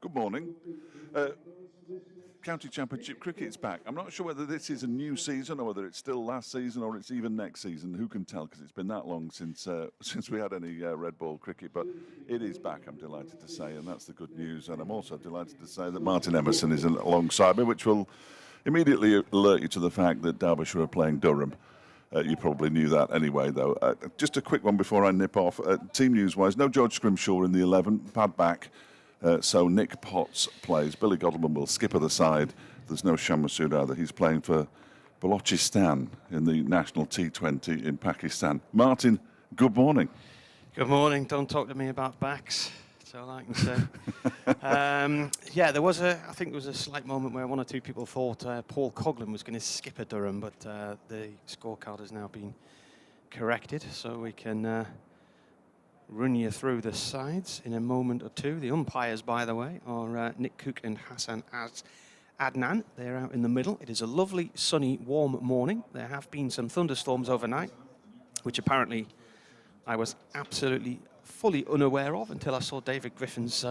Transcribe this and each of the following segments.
Good morning. County Championship cricket's back. I'm not sure whether this is a new season or whether it's still last season or it's even next season. Who can tell? Because it's been that long since we had any red ball cricket. But it is back, I'm delighted to say, and that's the good news. And I'm also delighted to say that Martin Emerson is alongside me, which will immediately alert you to the fact that Derbyshire are playing Durham. You probably knew that anyway, though. Just a quick one before I nip off. Team news-wise, no George Scrimshaw in the 11, pad back. So Nick Potts plays. Billy Godleman will skipper the side. There's no Sham Masood either. He's playing for Balochistan in the national T20 in Pakistan. Martin, good morning. Good morning. Don't talk to me about backs. That's all I can say. Yeah, I think there was a slight moment where one or two people thought Paul Coughlin was going to skipper Durham, but the scorecard has now been corrected, so we can run you through the sides in a moment or two. The umpires, by the way, are Nick Cook and Hassan Adnan. They're out in the middle. It is a lovely, sunny, warm morning. There have been some thunderstorms overnight, which apparently I was absolutely fully unaware of until I saw David Griffin's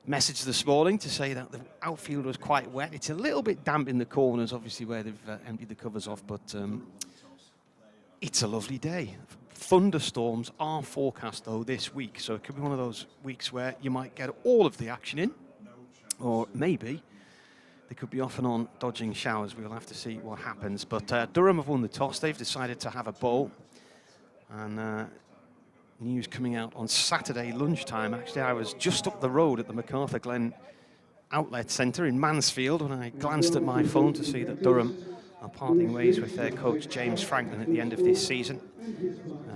message this morning to say that the outfield was quite wet. It's a little bit damp in the corners, obviously, where they've emptied the covers off, but it's a lovely day. Thunderstorms are forecast, though, this week, so it could be one of those weeks where you might get all of the action in, or maybe they could be off and on dodging showers. We'll have to see what happens. But Durham have won the toss. They've decided to have a bowl. And news coming out on Saturday lunchtime. Actually, I was just up the road at the MacArthur Glen Outlet Centre in Mansfield when I glanced at my phone to see that Durham are parting ways with their coach James Franklin at the end of this season.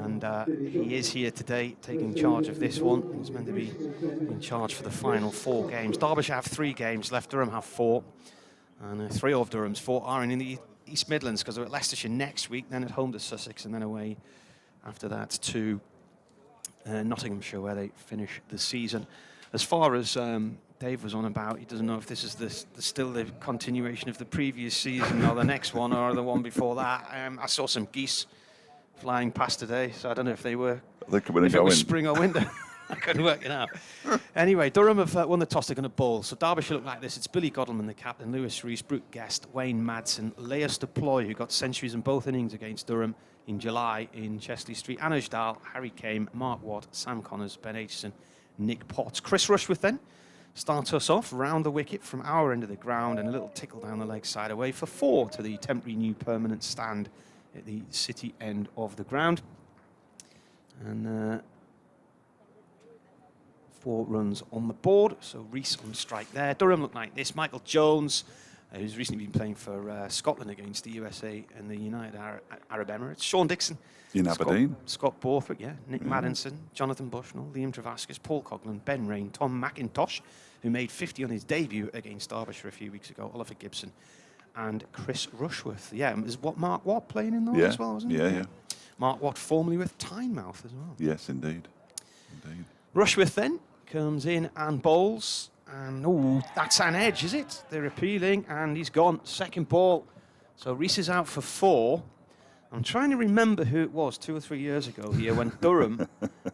And he is here today taking charge of this one. He's meant to be in charge for the final 4 games. Derbyshire have 3 games left, Durham have 4. And 3 of Durham's 4 are in the East Midlands because they're at Leicestershire next week, then at home to Sussex, and then away after that to Nottinghamshire, where they finish the season. As far as Dave was on about, he doesn't know if this is still the continuation of the previous season or the next one or the one before that. I saw some geese flying past today, so I don't know if they were. If it was spring or winter. I couldn't work it out. Anyway, Durham have won the toss. They're going to bowl. So Derbyshire look like this. It's Billy Godleman, the captain, Lewis Rees, Brook Guest, Wayne Madsen, Leas Deploy, who got centuries in both innings against Durham in July in Chesley Street, Anuj Dal, Harry Kame, Mark Watt, Sam Connors, Ben Aitchison, Nick Potts. Chris Rushworth then starts us off round the wicket from our end of the ground and a little tickle down the leg side away for 4 to the temporary new permanent stand at the city end of the ground. And 4 runs on the board, so Rees on strike there. Durham look like this. Michael Jones, who's recently been playing for Scotland against the USA and the United Arab Emirates. Sean Dixon. In Aberdeen. Scott Borthwick, yeah. Nick Maddinson, Jonathan Bushnell, Liam Travascus, Paul Coughlin, Ben Rain, Tom McIntosh, who made 50 on his debut against Derbyshire a few weeks ago, Oliver Gibson, and Chris Rushworth. Yeah, is what Mark Watt playing in those as well, wasn't he? Yeah. Mark Watt formerly with Tynemouth as well. Yes, indeed. Rushworth then comes in and bowls. And, that's an edge, is it? They're appealing, and he's gone. Second ball. So Rees is out for 4. I'm trying to remember who it was 2 or 3 years ago here when Durham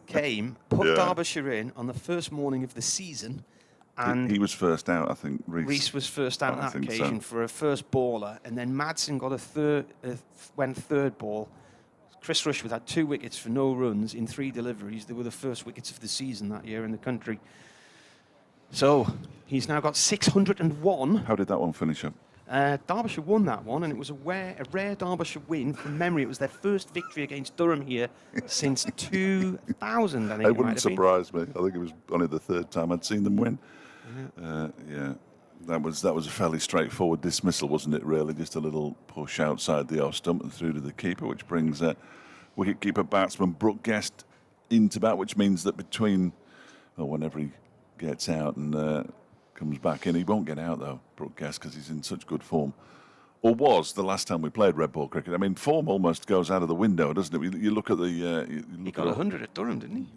came, put Derbyshire in on the first morning of the season. And he was first out, I think. Rees was first out on that occasion for a first baller. And then Madsen got went third ball. Chris Rushworth had 2 wickets for no runs in 3 deliveries. They were the first wickets of the season that year in the country. So he's now got 601. How did that one finish up? Derbyshire won that one, and it was a rare Derbyshire win. From memory, it was their first victory against Durham here since 2000, I think. It wouldn't surprise me. I think it was only the 3rd time I'd seen them win. Yeah. That was a fairly straightforward dismissal, wasn't it, really? Just a little push outside the off stump and through to the keeper, which brings wicket-keeper batsman Brook Guest into bat, which means that whenever he gets out and comes back in, he won't get out, though, Brook Guest, because he's in such good form. Or was the last time we played red ball cricket. I mean, form almost goes out of the window, doesn't it? You look at the... he got 100 at Durham, didn't he?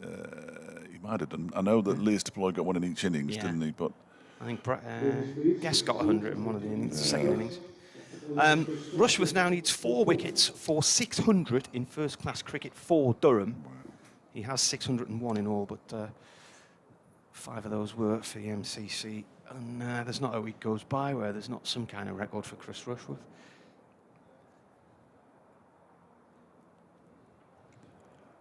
He might have done. I know that Leas Deploy got 1 in each innings, didn't he? But I think Guest got 100 in one of the innings, the second innings. Rushworth now needs 4 wickets for 600 in first-class cricket for Durham. He has 601 in all, but 5 of those were for the MCC. And there's not a week goes by where there's not some kind of record for Chris Rushworth.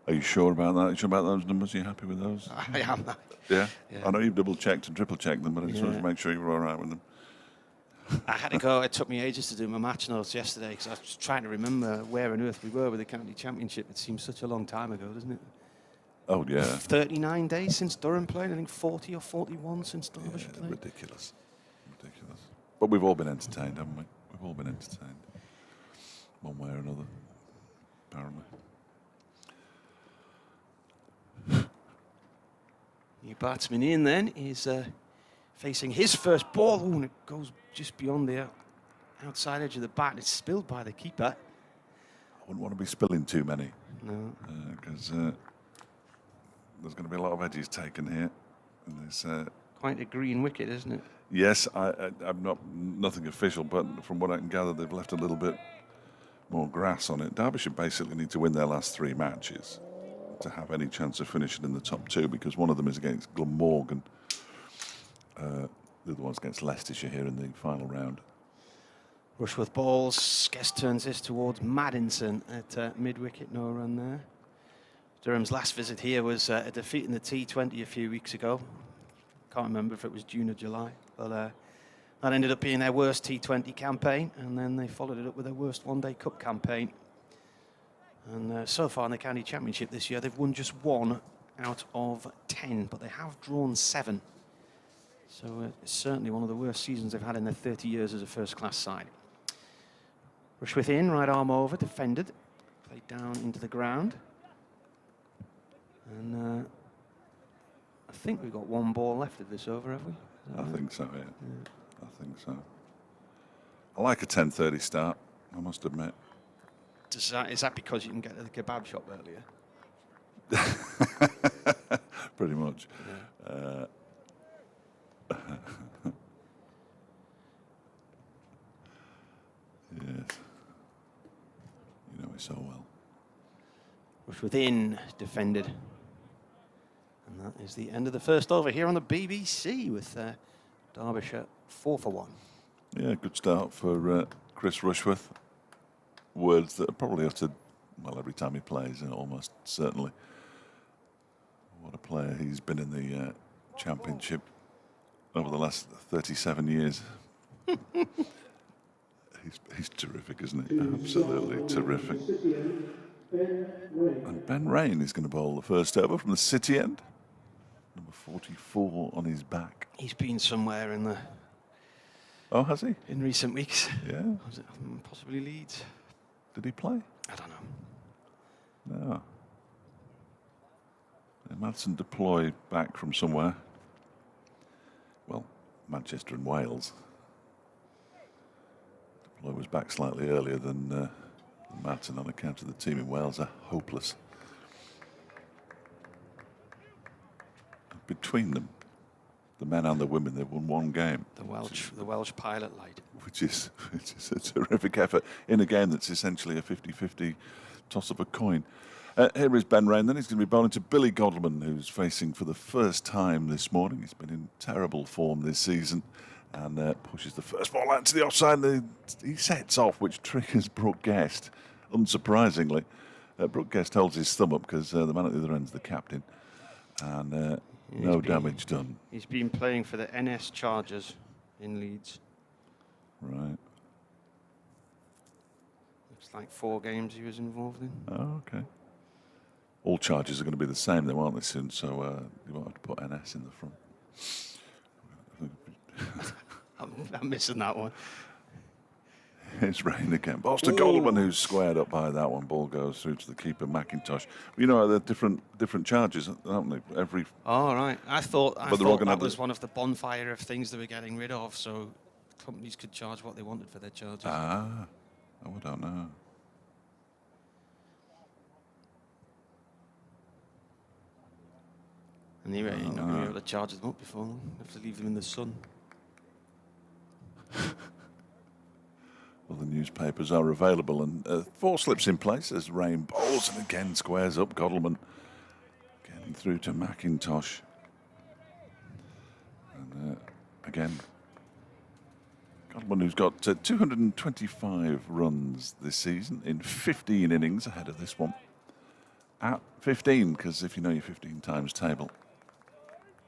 Are you sure about that? Are you sure about those numbers? Are you happy with those? I am. Yeah? I know you've double-checked and triple-checked them, but I just wanted to make sure you were all right with them. I had to go. It took me ages to do my match notes yesterday because I was trying to remember where on earth we were with the county championship. It seems such a long time ago, doesn't it? Oh, yeah. 39 days since Durham played. I think 40 or 41 since Derbyshire played. Ridiculous. Ridiculous. But we've all been entertained, haven't we? We've all been entertained. One way or another, apparently. New batsman in then is facing his first ball. Oh, and it goes just beyond the outside edge of the bat. It's spilled by the keeper. I wouldn't want to be spilling too many. No. Because there's going to be a lot of edges taken here. And there's, quite a green wicket, isn't it? yes, I'm nothing official, but from what I can gather, they've left a little bit more grass on it. Derbyshire basically need to win their last 3 matches to have any chance of finishing in the top 2, because one of them is against Glamorgan. The other one's against Leicestershire here in the final round. Rushworth balls. Guest turns this towards Madsen at mid-wicket. No run there. Durham's last visit here was a defeat in the T20 a few weeks ago. Can't remember if it was June or July, but that ended up being their worst T20 campaign, and then they followed it up with their worst one-day cup campaign. And so far in the county championship this year, they've won just 1 out of 10, but they have drawn 7. So it's certainly one of the worst seasons they've had in their 30 years as a first-class side. Rushworth in, right arm over, defended, played down into the ground. And I think we've got 1 ball left of this over, have we? I think so, yeah. I think so. I like a 10:30 start, I must admit. Is that because you can get to the kebab shop earlier? Pretty much. Yeah. Yes. You know it so well. Rushworth in, defended. And that is the end of the first over here on the BBC with Derbyshire 4 for 1. Yeah, good start for Chris Rushworth. Words that are probably uttered, well, every time he plays, almost certainly. What a player he's been in the championship over the last 37 years. He's terrific, isn't he? Absolutely terrific. And Ben Rain is going to bowl the first over from the City end. Number 44 on his back. He's been somewhere in the... Oh, has he? In recent weeks. Yeah. Was it possibly Leeds? Did he play? I don't know. No. Madsen deployed back from somewhere. Well, Manchester and Wales. Deploy was back slightly earlier than Madsen on account of the team in Wales are hopeless. Between them, the men and the women, they've won 1 game. The Welsh pilot light. Which is a terrific effort in a game that's essentially a 50-50 toss of a coin. Here is Ben Rain, then he's going to be bowling to Billy Godleman, who's facing for the first time this morning. He's been in terrible form this season and pushes the first ball out to the offside. He sets off, which triggers Brook Guest, unsurprisingly. Brook Guest holds his thumb up because the man at the other end is the captain. And no damage done. He's been playing for the NS Chargers in Leeds. Right. Looks like 4 games he was involved in. Oh, okay. All charges are going to be the same, though, aren't they, soon? So you won't have to put NS in the front. I'm missing that one. It's Rain again. Balls to Goldman, who's squared up by that one. Ball goes through to the keeper, McIntosh. You know, they're different charges, aren't they? Every. Oh, right. I thought they're all gonna that have was one of the bonfire of things they were getting rid of, so companies could charge what they wanted for their charges. Ah, I don't know. And you're not going to be able to charge them up before long. You have to leave them in the sun. Well, the newspapers are available, and 4 slips in place as Rain bowls and again squares up. Godleman getting through to McIntosh. again. Godalming, who's got 225 runs this season in 15 innings ahead of this one. At 15, because if you know your 15 times table,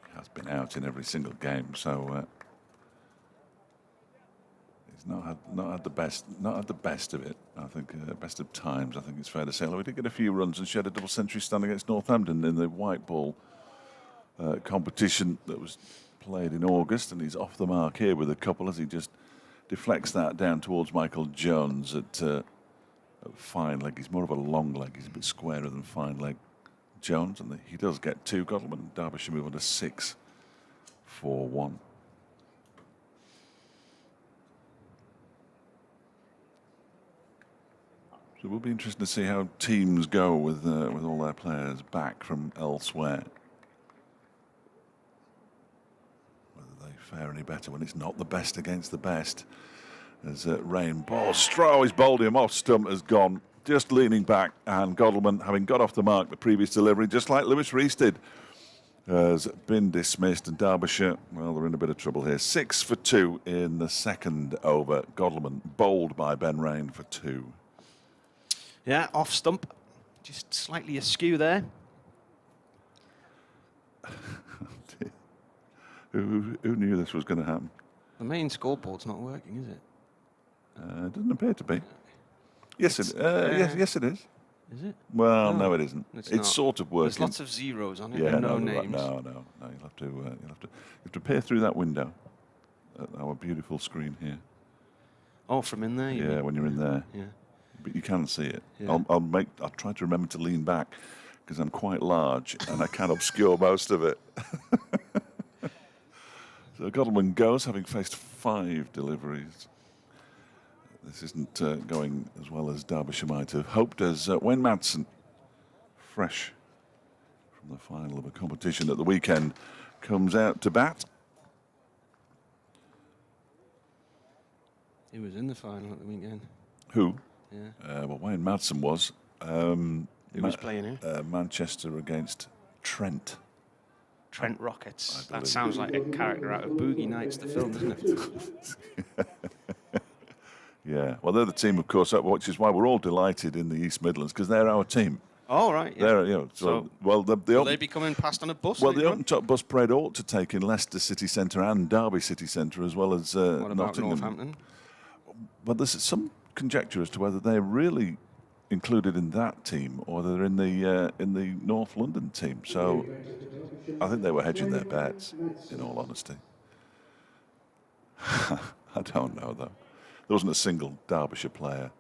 he has been out in every single game, so he's not had the best of it. I think best of times. I think it's fair to say. Although he did get a few runs and she had a double century stand against Northampton in the white ball competition that was played in August, and he's off the mark here with a couple as he just deflects that down towards Michael Jones at fine leg. He's more of a long leg. He's a bit squarer than fine leg Jones, and he does get 2. Godalming and Derbyshire move on to 6-4-1. So it will be interesting to see how teams go with all their players back from elsewhere. Fare any better when it's not the best against the best. As Rain ball, Stroh is bowled him off stump, has gone, just leaning back, and Godalming, having got off the mark the previous delivery, just like Lewis Rees did, has been dismissed, and Derbyshire, well, they're in a bit of trouble here. 6 for 2 in the second over. Godalming bowled by Ben Rain for 2. Yeah, off stump, just slightly askew there. Who knew this was going to happen? The main scoreboard's not working, is it? It doesn't appear to be. Yes, yes, it is. Is it? Well, no, it isn't. It's sort of working. There's lots of zeros on it, yeah, and no names. No. You'll have to peer through that window at our beautiful screen here. Oh, from in there. Yeah, when you're in there. Yeah. But you can see it. Yeah. I'll try to remember to lean back because I'm quite large and I can obscure most of it. So Godalming goes, having faced 5 deliveries. This isn't going as well as Derbyshire might have hoped, as Wayne Madsen, fresh from the final of a competition at the weekend, comes out to bat. He was in the final at the weekend. Who? Yeah. Well, Wayne Madsen was. Who was playing here? Manchester against Trent. Trent Rockets. That sounds like a character out of Boogie Nights, the film, doesn't it? Yeah. Well, they're the team, of course, which is why we're all delighted in the East Midlands, because they're our team. Oh, right. Yeah. They're, well, will they be coming past on a bus? Well, the open top bus parade ought to take in Leicester City Centre and Derby City Centre, as well as what about Nottingham. Northampton? Well, there's some conjecture as to whether they're really included in that team or they're in the North London team. So I think they were hedging their bets, in all honesty. I don't know, though. There wasn't a single Derbyshire player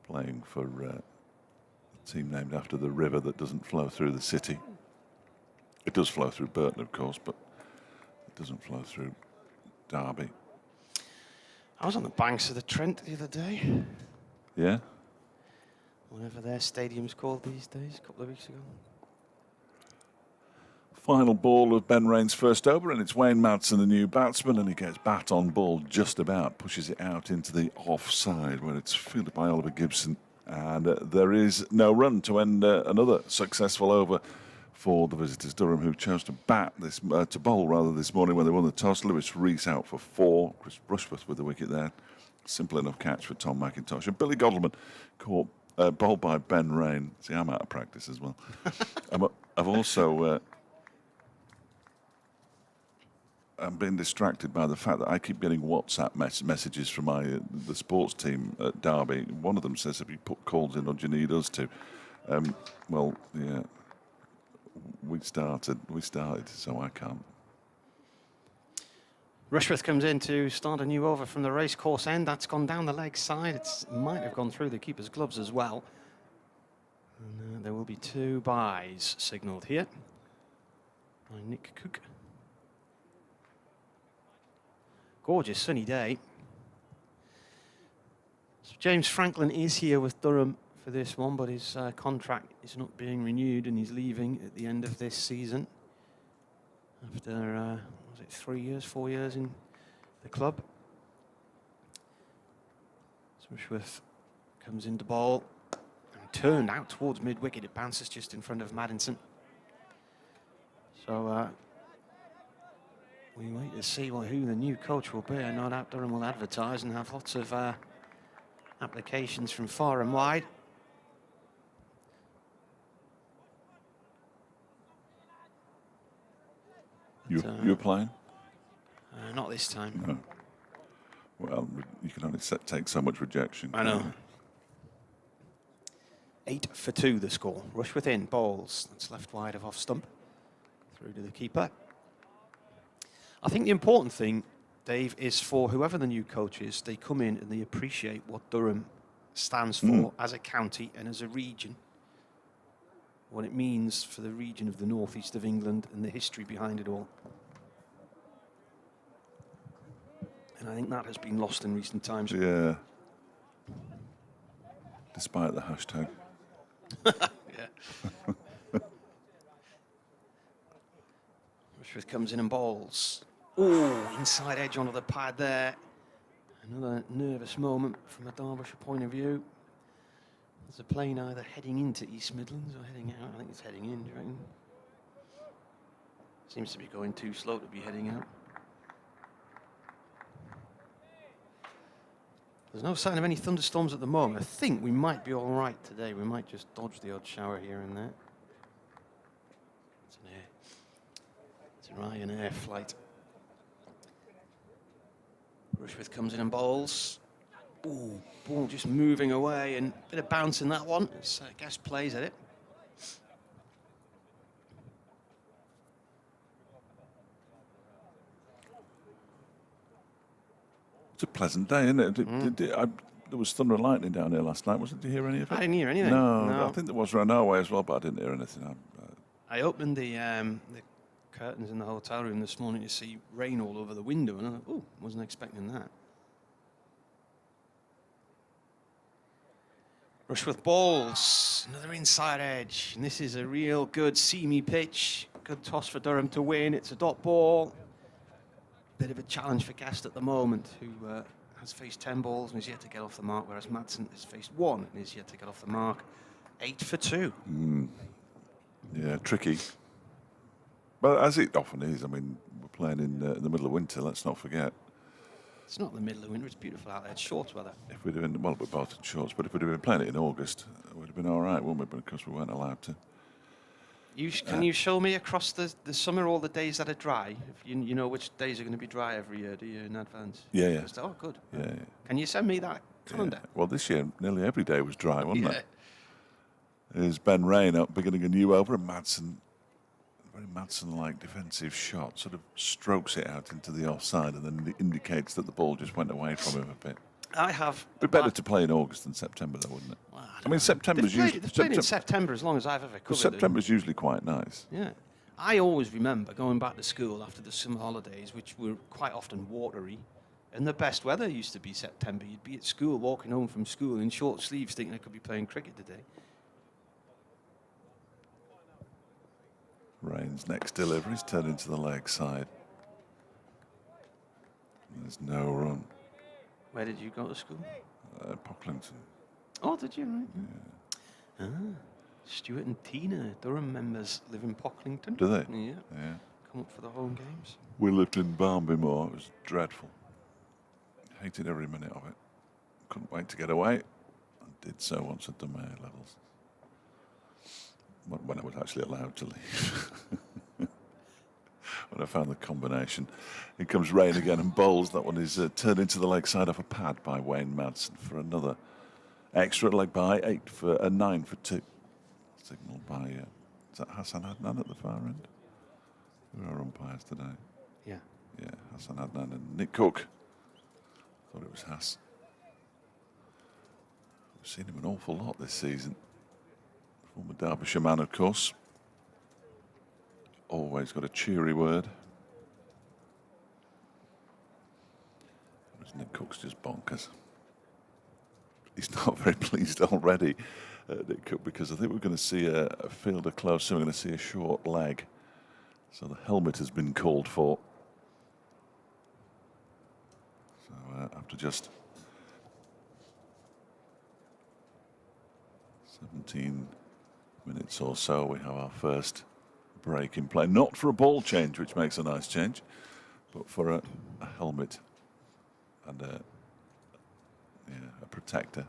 playing for a team named after the river that doesn't flow through the city. It does flow through Burton, of course, but it doesn't flow through Derby. I was on the banks of the Trent the other day. Yeah? Whatever their stadium's called these days, a couple of weeks ago. Final ball of Ben Rain's first over, and it's Wayne Madsen, the new batsman, and he gets bat on ball just about, pushes it out into the offside where it's fielded by Oliver Gibson, and there is no run to end another successful over for the visitors. Durham, who chose to bowl this morning when they won the toss. Lewis Rees out for 4. Chris Rushworth with the wicket there. Simple enough catch for Tom McIntosh. And Billy Godalming caught bowled by Ben Rain. See, I'm out of practice as well. I've also I'm being distracted by the fact that I keep getting WhatsApp messages from the sports team at Derby. One of them says, "Have you put calls in, or do you need us to?" Well, yeah, we started, so I can't. Rushworth comes in to start a new over from the racecourse end. That's gone down the leg side. It might have gone through the keeper's gloves as well. And there will be 2 byes signalled here by Nick Cook. Gorgeous sunny day. So James Franklin is here with Durham for this one, but his contract is not being renewed and he's leaving at the end of this season after, was it 3 years, 4 years in the club. Rushworth comes into ball and turned out towards mid-wicket. It bounces just in front of Madsen. So we wait to see who the new coach will be. I know that Durham will advertise and have lots of applications from far and wide. You're playing? Not this time. No. Well, you can only take so much rejection. I know. 8 for 2 the score. Rushworth in, bowls. That's left wide of off stump. Through to the keeper. I think the important thing, Dave, is for whoever the new coach is, they come in and they appreciate what Durham stands for as a county and as a region. What it means for the region of the northeast of England and the history behind it all. And I think that has been lost in recent times. Yeah. Despite the hashtag. Yeah. Rushworth comes in and bowls. Oh, inside edge onto the pad there. Another nervous moment from a Derbyshire point of view. There's a plane either heading into East Midlands or heading out. I think it's heading in, do you reckon? Seems to be going too slow to be heading out. There's no sign of any thunderstorms at the moment. I think we might be all right today. We might just dodge the odd shower here and there. It's an Ryanair flight. Rushworth comes in and bowls. Ooh, ball just moving away and a bit of bounce in that one. As Guest plays at it. It's a pleasant day, isn't it? There was thunder and lightning down here last night. Did you hear any of it? I didn't hear anything. No, I think there was around our way as well, but I didn't hear anything. I opened the curtains in the hotel room this morning to see rain all over the window, and I thought, oh, wasn't expecting that. Rushworth balls, another inside edge, and this is a real good seamy pitch. Good toss for Durham to win. It's a dot ball. Bit of a challenge for Guest at the moment, who has faced 10 balls and is yet to get off the mark, whereas Madsen has faced 1 and is yet to get off the mark. 8 for 2. Yeah, tricky. But as it often is, I mean, we're playing in the middle of winter, let's not forget. It's not the middle of winter, it's beautiful out there. It's shorts weather. If we'd have been, well, we're both in shorts, but if we'd have been playing it in August, it would have been all right, wouldn't we? But of course we weren't allowed to. Can you show me across the summer all the days that are dry? If you know which days are going to be dry every year, do you, in advance? Yeah. Oh, good. Yeah. Can you send me that calendar? Yeah. Well, this year, nearly every day was dry, wasn't it? There's Ben Rain up beginning a new over, and Madsen, very Madsen-like defensive shot, sort of strokes it out into the offside and then indicates that the ball just went away from him a bit. It'd be better to play in August than September, though, wouldn't it? Well, I mean, September's usually... They've played in September as long as I've ever covered September's usually quite nice. Yeah. I always remember going back to school after the summer holidays, which were quite often watery, and the best weather used to be September. You'd be at school, walking home from school in short sleeves, thinking I could be playing cricket today. Rain's next delivery's turned into the leg side. There's no run. Where did you go to school? Pocklington. Oh, did you? Right. Yeah. Stuart and Tina, Durham members, live in Pocklington. Do they? Yeah. Yeah. Come up for the home games. We lived in Barnby Moor. It was dreadful. Hated every minute of it. Couldn't wait to get away. And did so once I'd done my A levels. When I was actually allowed to leave. When I found the combination. Here comes Rain again and bowls. That one is turned into the leg side off a pad by Wayne Madsen for another extra leg by 9 for 2. Signalled by, is that Hassan Adnan at the far end? Who are our umpires today? Yeah. Yeah, Hassan Adnan and Nick Cook. Thought it was Hass. We've seen him an awful lot this season. Former Derbyshire man, of course. Always got a cheery word. Nick Cook's just bonkers. He's not very pleased already, Nick Cook, because I think we're going to see a fielder close, so we're going to see a short leg. So the helmet has been called for. So after just 17 minutes or so, we have our first break in play. Not for a ball change, which makes a nice change, but for a helmet and a protector.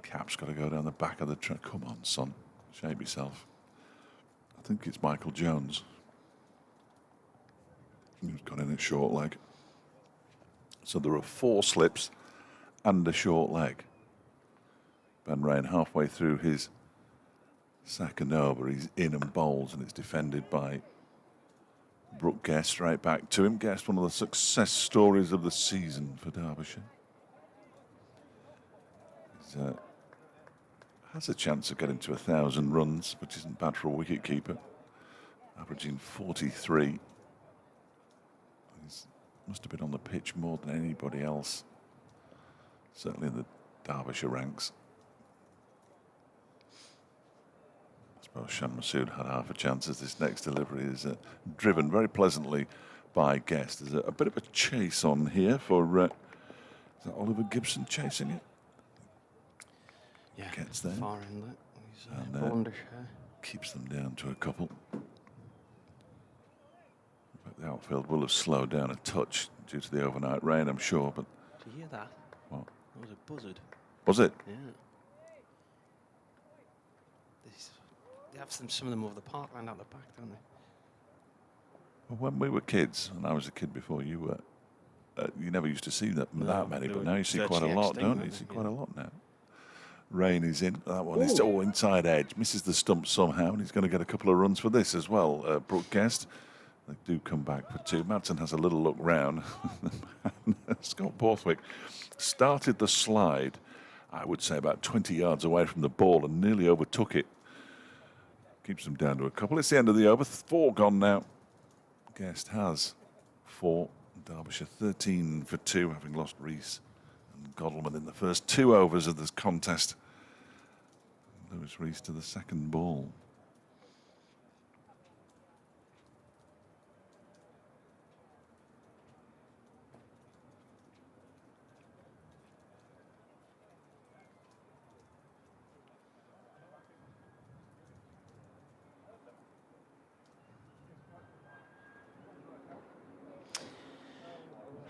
Cap's got to go down the back of the truck. Come on, son. Shape yourself. I think it's Michael Jones. He's got in at short leg. So there are 4 slips and a short leg. Ben Rain halfway through his second over. He's in and bowls, and it's defended by Brook Guest. Straight back to him. Guest, one of the success stories of the season for Derbyshire. He's has a chance of getting to 1,000 runs, which isn't bad for a wicket-keeper. Averaging 43. He must have been on the pitch more than anybody else, certainly in the Derbyshire ranks. I suppose Shan Masood had half a chance as this next delivery is driven very pleasantly by Guest. There's a bit of a chase on here for, is that Oliver Gibson chasing it? Yeah, gets there. Far inlet. And keeps them down to a couple. The outfield will have slowed down a touch due to the overnight rain, I'm sure. But did you hear that? What? That was a buzzard. Was it? Yeah. They have some of them over the parkland out the back, don't they? Well, when we were kids, and I was a kid before you were, you never used to see that many, but now you see quite a lot, don't you? You see quite a lot now. Rain is in. That one is inside edge. Misses the stump somehow, and he's going to get a couple of runs for this as well. Brook Guest. They do come back for 2. Madsen has a little look round. Scott Borthwick started the slide, I would say, about 20 yards away from the ball and nearly overtook it. Keeps them down to a couple. It's the end of the over. 4 gone now. Guest has 4. Derbyshire 13 for 2, having lost Reese and Godalman in the first 2 overs of this contest. Lewis Reese to the second ball.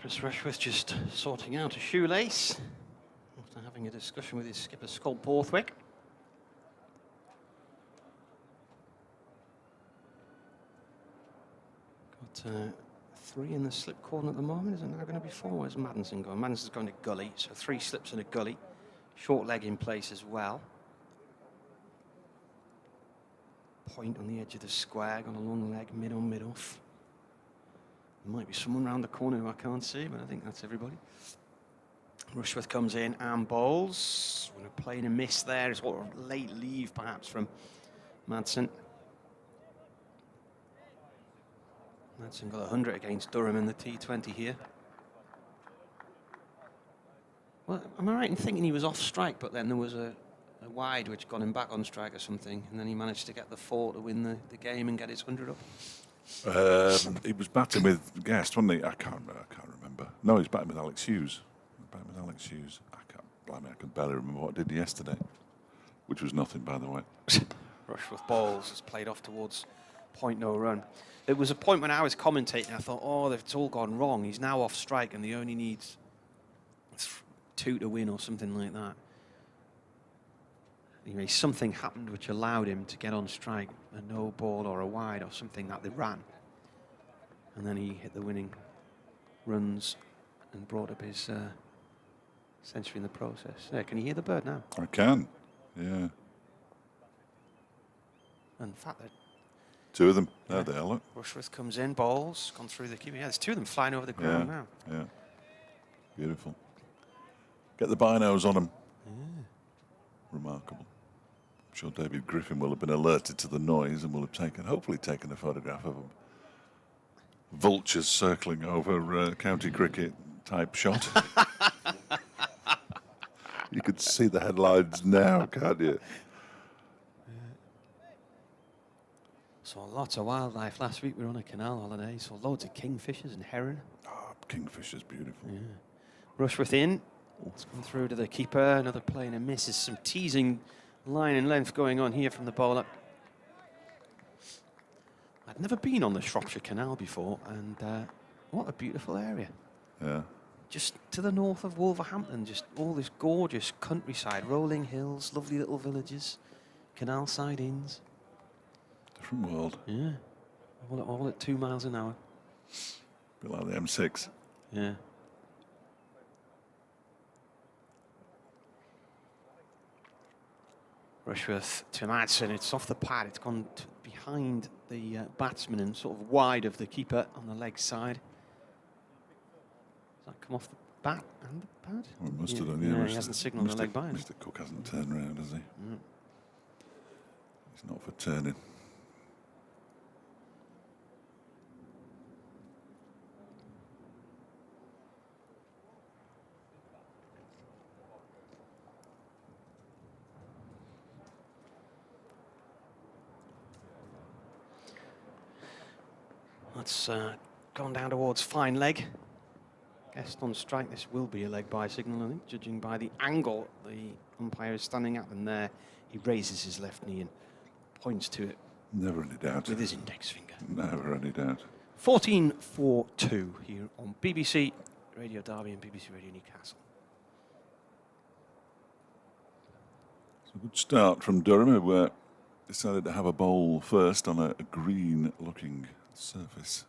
Chris Rushworth just sorting out a shoelace after having a discussion with his skipper, Scott Borthwick. Got 3 in the slip corner at the moment. Is it now going to be 4? Where's Madsen going? Madsen's going to gully, so 3 slips and a gully. Short leg in place as well. Point on the edge of the square, got a long leg, mid on, mid off. There might be someone round the corner who I can't see, but I think that's everybody. Rushworth comes in and bowls. We're playing a miss there. It's a late leave, perhaps, from Madsen. Madsen got 100 against Durham in the T20 here. Well, am I right in thinking he was off strike, but then there was a wide which got him back on strike or something, and then he managed to get the 4 to win the game and get his 100 up? He was batting with Guest, wasn't he? I can't remember. No, he's batting with Alex Hughes. I can barely remember what I did yesterday, which was nothing, by the way. Rushworth bowls has played off towards point no run. It was a point when I was commentating, I thought, oh, it's all gone wrong. He's now off strike and he only needs 2 to win or something like that. Anyway, something happened which allowed him to get on strike, a no ball or a wide or something that they ran. And then he hit the winning runs and brought up his century in the process. Yeah, can you hear the bird now? I can, yeah. In fact, 2 of them. There they are, look. Rushworth comes in, bowls, gone through the keeper. Yeah, there's 2 of them flying over the ground now. Yeah, beautiful. Get the binos on them. Yeah. Remarkable. I'm sure David Griffin will have been alerted to the noise and will have hopefully taken a photograph of them. Vultures circling over county cricket type shot. You could see the headlines now, can't you? Saw lots of wildlife last week. We were on a canal holiday. Saw loads of kingfishers and heron. Oh, kingfisher's beautiful. Yeah. Rushworth in. It's gone through to the keeper. Another play and a miss. There's some teasing line and length going on here from the bowler. I'd never been on the Shropshire Canal before, and what a beautiful area. Yeah. Just to the north of Wolverhampton, just all this gorgeous countryside, rolling hills, lovely little villages, canal side inns. Different world. Yeah, all at 2 miles an hour. A bit like the M6. Yeah. Rushworth to Madsen, it's off the pad, it's gone behind the batsman and sort of wide of the keeper on the leg side. Does that come off the bat and the pad? Well, it must have done, yeah. yeah. He hasn't signalled the leg by him. Mr. Cook hasn't turned around, has he? Mm. He's not for turning. That's gone down towards fine leg. Guest on strike. This will be a leg by signal, I think, judging by the angle the umpire is standing at. And there he raises his left knee and points to it. Never any doubt. With his index finger. Never any doubt. 14-4-2 here on BBC Radio Derby and BBC Radio Newcastle. It's a good start from Durham, who decided to have a bowl first on a green-looking surface.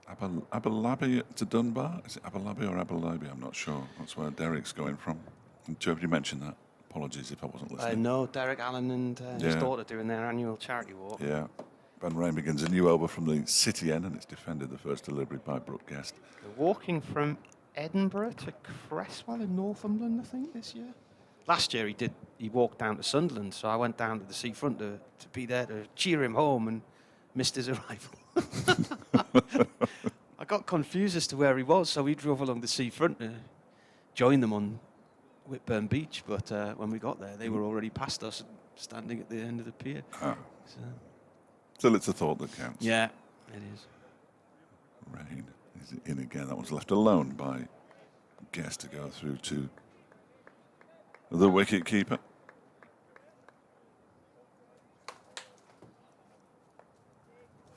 Abalabi to Dunbar? Is it Abalabi or Abalabi? I'm not sure. That's where Derek's going from. And Joe, you mentioned that. Apologies if I wasn't listening. No, Derek Allen and his daughter doing their annual charity walk. Yeah. Van Rijn begins a new over from the city end, and it's defended the first delivery by Brook Guest. They're walking from Edinburgh to Cresswell in Northumberland, I think, this year. Last year he walked down to Sunderland, so I went down to the seafront to be there to cheer him home and missed his arrival. I got confused as to where he was, so we drove along the seafront to join them on Whitburn Beach, but when we got there, they were already past us, standing at the end of the pier. Oh. So. Still, it's a thought that counts. Yeah, it is. Rain is in again. That one's left alone by Guest to go through to the wicket keeper.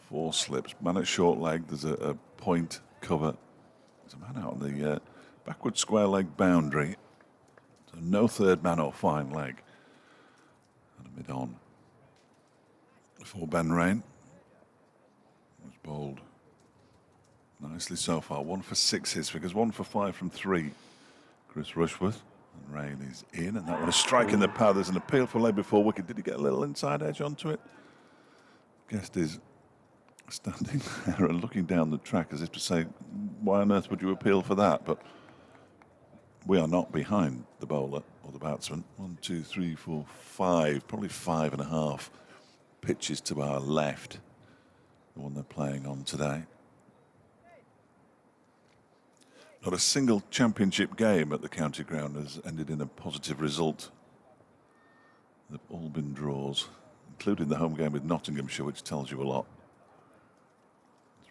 Four slips. Man at short leg. There's a point cover. There's a man out on the backward square leg boundary. So no third man or fine leg. And a mid on for Ben Rain. Was bowled nicely so far. 1 for 6 his figures. 1 for 5 from 3. Chris Rushworth. And Rain is in, and that one is striking the pad. There's an appeal for leg before wicket. Did he get a little inside edge onto it? Guest is standing there and looking down the track as if to say, why on earth would you appeal for that? But we are not behind the bowler or the batsman. 1, 2, 3, 4, 5, probably 5.5 pitches to our left, the one they're playing on today. Not a single championship game at the county ground has ended in a positive result. They've all been draws, including the home game with Nottinghamshire, which tells you a lot.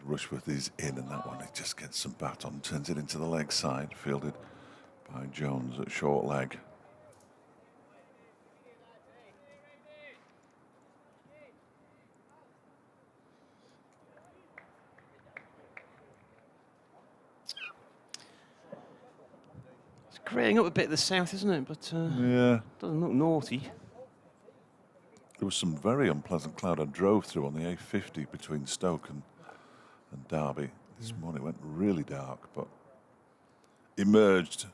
Rushworth is in, and that one, he just gets some bat on, turns it into the leg side, fielded by Jones at short leg. Greying up a bit at the south, isn't it? But yeah, doesn't look naughty. There was some very unpleasant cloud I drove through on the A50 between Stoke and Derby this morning. It went really dark, but emerged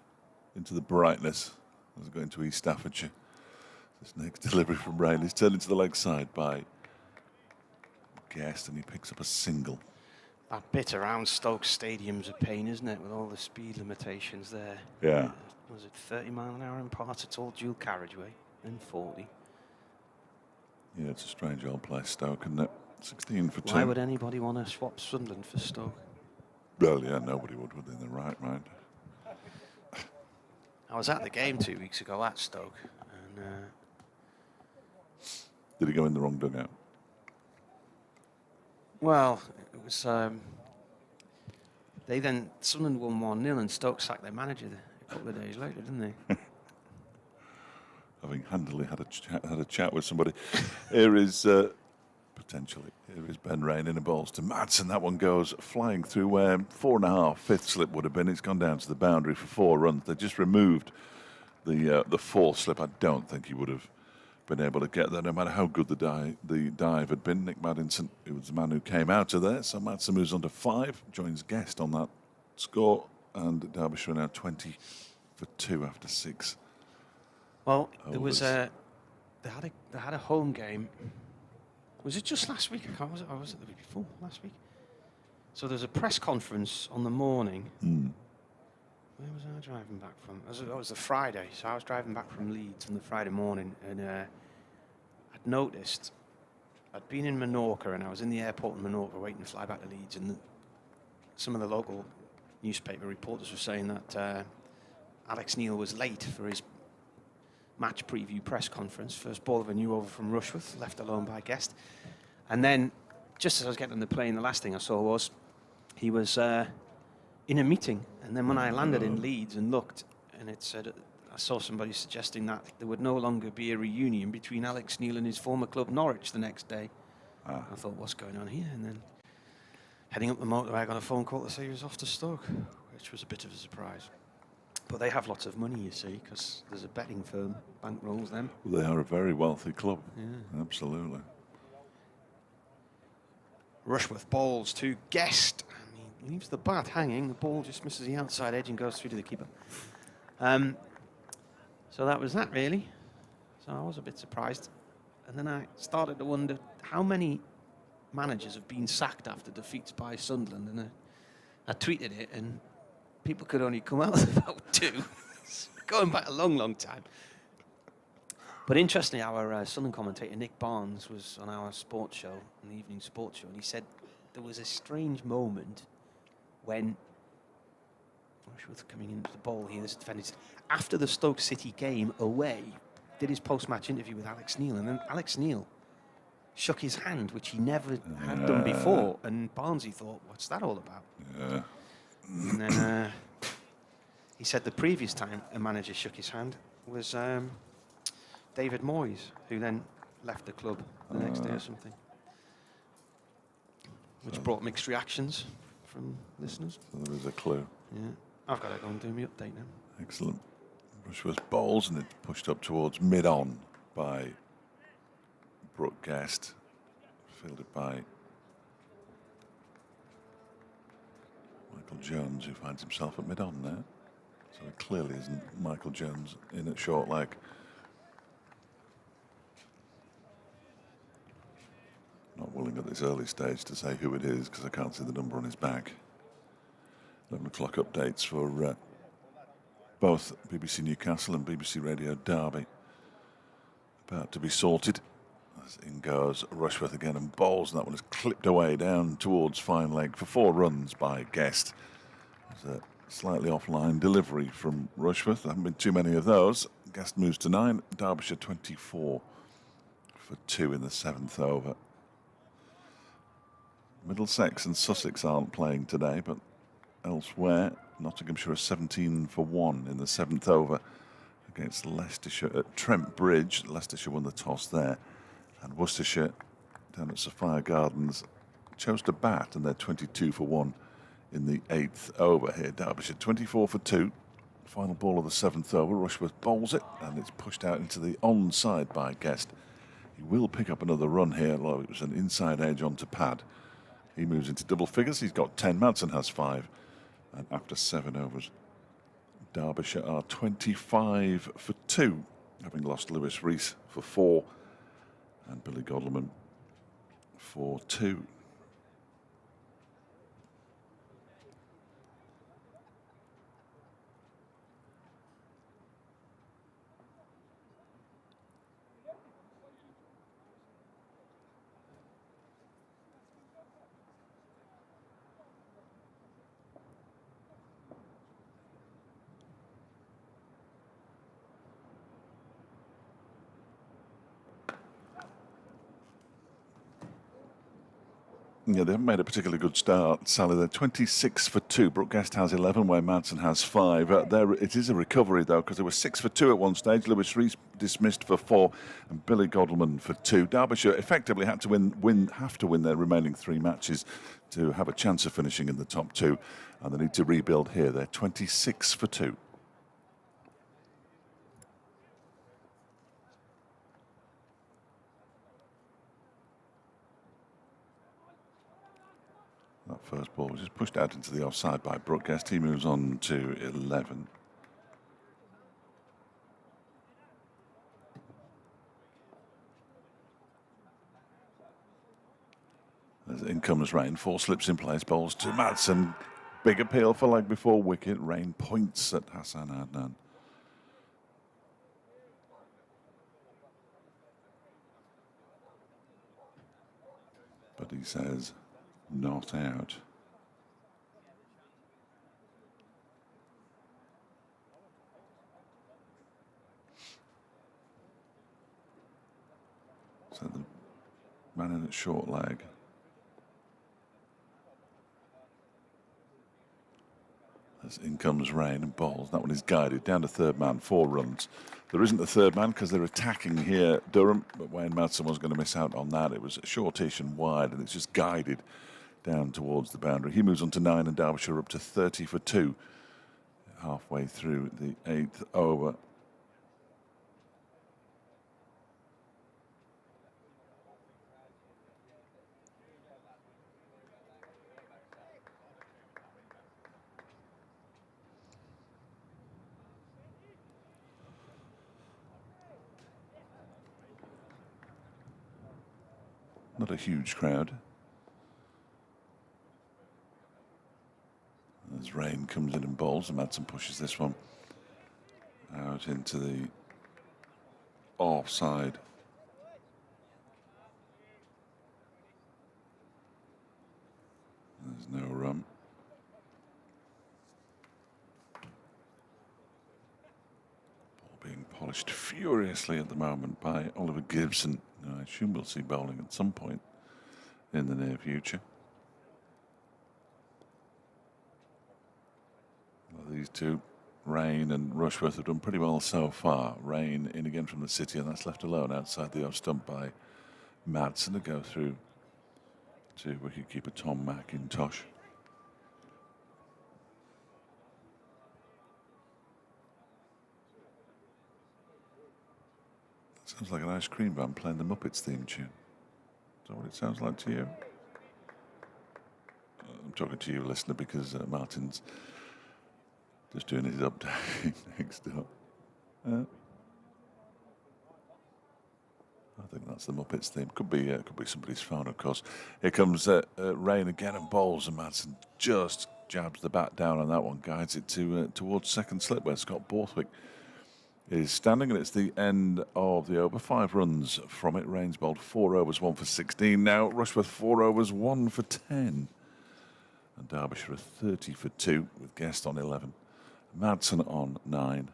into the brightness as I go into East Staffordshire. This next delivery from Rain is turned into the leg side by Guest, and he picks up a single. That bit around Stoke Stadium's a pain, isn't it, with all the speed limitations there? Yeah. Was it 30 mile an hour in parts? It's all dual carriageway, then 40. Yeah, it's a strange old place, Stoke, isn't it? 16 for 2. Why would anybody want to swap Sunderland for Stoke? Well, yeah, nobody would within their right mind. I was at the game 2 weeks ago at Stoke, and did he go in the wrong dugout? well, it was. They then Sunderland won 1-0, and Stoke sacked their manager a couple of days later, didn't they? having handily had a chat with somebody. Here is potentially. Here is Ben Rain in a balls to Madsen. That one goes flying through where 4.5, fifth slip would have been. It's gone down to the boundary for 4 runs. They just removed the fourth slip. I don't think he would have been able to get there, no matter how good the dive had been. Nick Madsen, who was the man who came out of there. So Madsen moves on to 5, joins Guest on that score, and Derbyshire are now 20 for 2 after 6. Well, there was they had a home game. Was it just last week? I can't. Was it the week before? Last week. So there's a press conference on the morning. Where was I driving back from? That was the Friday. So I was driving back from Leeds on the Friday morning, and I'd noticed I'd been in Menorca, and I was in the airport in Menorca waiting to fly back to Leeds, and some of the local newspaper reporters were saying that Alex Neil was late for his match preview press conference. First ball of a new over from Rushworth, left alone by Guest. And then, just as I was getting on the plane, the last thing I saw was he was in a meeting. And then when I landed in Leeds and looked, and it said, I saw somebody suggesting that there would no longer be a reunion between Alex Neil and his former club Norwich the next day. I thought, what's going on here? And then heading up the motorway, I got a phone call to say he was off to Stoke, which was a bit of a surprise. But they have lots of money, you see, because there's a betting firm bankrolls them. Well, they are a very wealthy club. Yeah. Absolutely. Rushworth balls to Guest. And he leaves the bat hanging. The ball just misses the outside edge and goes through to the keeper. So that was that, really. So I was a bit surprised. And then I started to wonder how many managers have been sacked after defeats by Sunderland. And I tweeted it, and people could only come out with about 2. Going back a long, long time. But interestingly, our Sunderland commentator, Nick Barnes, was on our sports show, an evening sports show, and he said there was a strange moment when Rushworth coming into the bowl here, this defender, after the Stoke City game away, did his post-match interview with Alex Neil, and then Alex Neil shook his hand, which he never had done before, and Barnesy thought, what's that all about? Yeah. And then he said the previous time a manager shook his hand was David Moyes, who then left the club the next day or something, which brought mixed reactions from listeners. So there is a clue. Yeah, I've got to go and do my update now. Excellent. Rushworth bowls, and it's pushed up towards mid-on by Brook Guest, fielded by Michael Jones, who finds himself at mid-on now. So it clearly isn't Michael Jones in at short leg. Not willing at this early stage to say who it is because I can't see the number on his back. 11 o'clock updates for both BBC Newcastle and BBC Radio Derby about to be sorted. As in goes Rushworth again and bowls, and that one is clipped away down towards fine leg for 4 runs by Guest. There's a slightly offline delivery from Rushworth. There haven't been too many of those. Guest moves to 9. Derbyshire 24 for 2 in the 7th over. Middlesex and Sussex aren't playing today, but elsewhere, Nottinghamshire are 17 for 1 in the 7th over against Leicestershire at Trent Bridge. Leicestershire won the toss there. And Worcestershire, down at Sophia Gardens, chose to bat, and they're 22 for 1 in the 8th over here. Derbyshire 24 for 2. Final ball of the 7th over. Rushworth bowls it, and it's pushed out into the onside by Guest. He will pick up another run here, although it was an inside edge onto pad. He moves into double figures. He's got 10. Madsen has 5. And after 7 overs, Derbyshire are 25 for 2, having lost Lewis Rees for 4 and Billy Godleman for 2. Yeah, they haven't made a particularly good start, Sally. They're 26 for 2. Brook Guest has 11, where Madsen has 5. It is a recovery, though, because they were 6 for 2 at one stage. Lewis Rees dismissed for 4, and Billy Godleman for 2. Derbyshire effectively had to have to win their remaining 3 matches to have a chance of finishing in the top 2, and they need to rebuild here. They're 26 for 2. That first ball was just pushed out into the offside by Brook Guest. He moves on to 11. As in comes Rain. 4 slips in place. Bowls to Madsen. Big appeal for leg before wicket. Rain points at Hassan Adnan. But he says, not out. So the man in at short leg. As in comes Rain and bowls. That one is guided down to third man, 4 runs. There isn't a third man because they're attacking here, Durham, but Wayne Madsen was going to miss out on that. It was shortish and wide, and it's just guided down towards the boundary. He moves on to 9, and Derbyshire up to 30 for 2. Halfway through the 8th over. Not a huge crowd. As Rain comes in and bowls, and Madsen pushes this one out into the offside. There's no run. Ball being polished furiously at the moment by Oliver Gibson. I assume we'll see bowling at some point in the near future. Well, these two, Rain and Rushworth, have done pretty well so far. Rain in again from the city, and that's left alone outside the off stump by Madsen to go through to wicketkeeper Tom McIntosh. Sounds like an ice cream van playing the Muppets theme tune. Is that what it sounds like to you? I'm talking to you, listener, because Martin's just doing his update next up. I think that's the Muppets theme. Could be somebody's phone, of course. Here comes Rain again and bowls, and Madsen just jabs the bat down on that one, guides it towards second slip where Scott Borthwick is standing, and it's the end of the over. 5 runs from it. Rain's bowled 4 overs, 1 for 16. Now Rushworth 4 overs, 1 for 10. And Derbyshire are 30 for 2 with Guest on 11. Madsen on 9.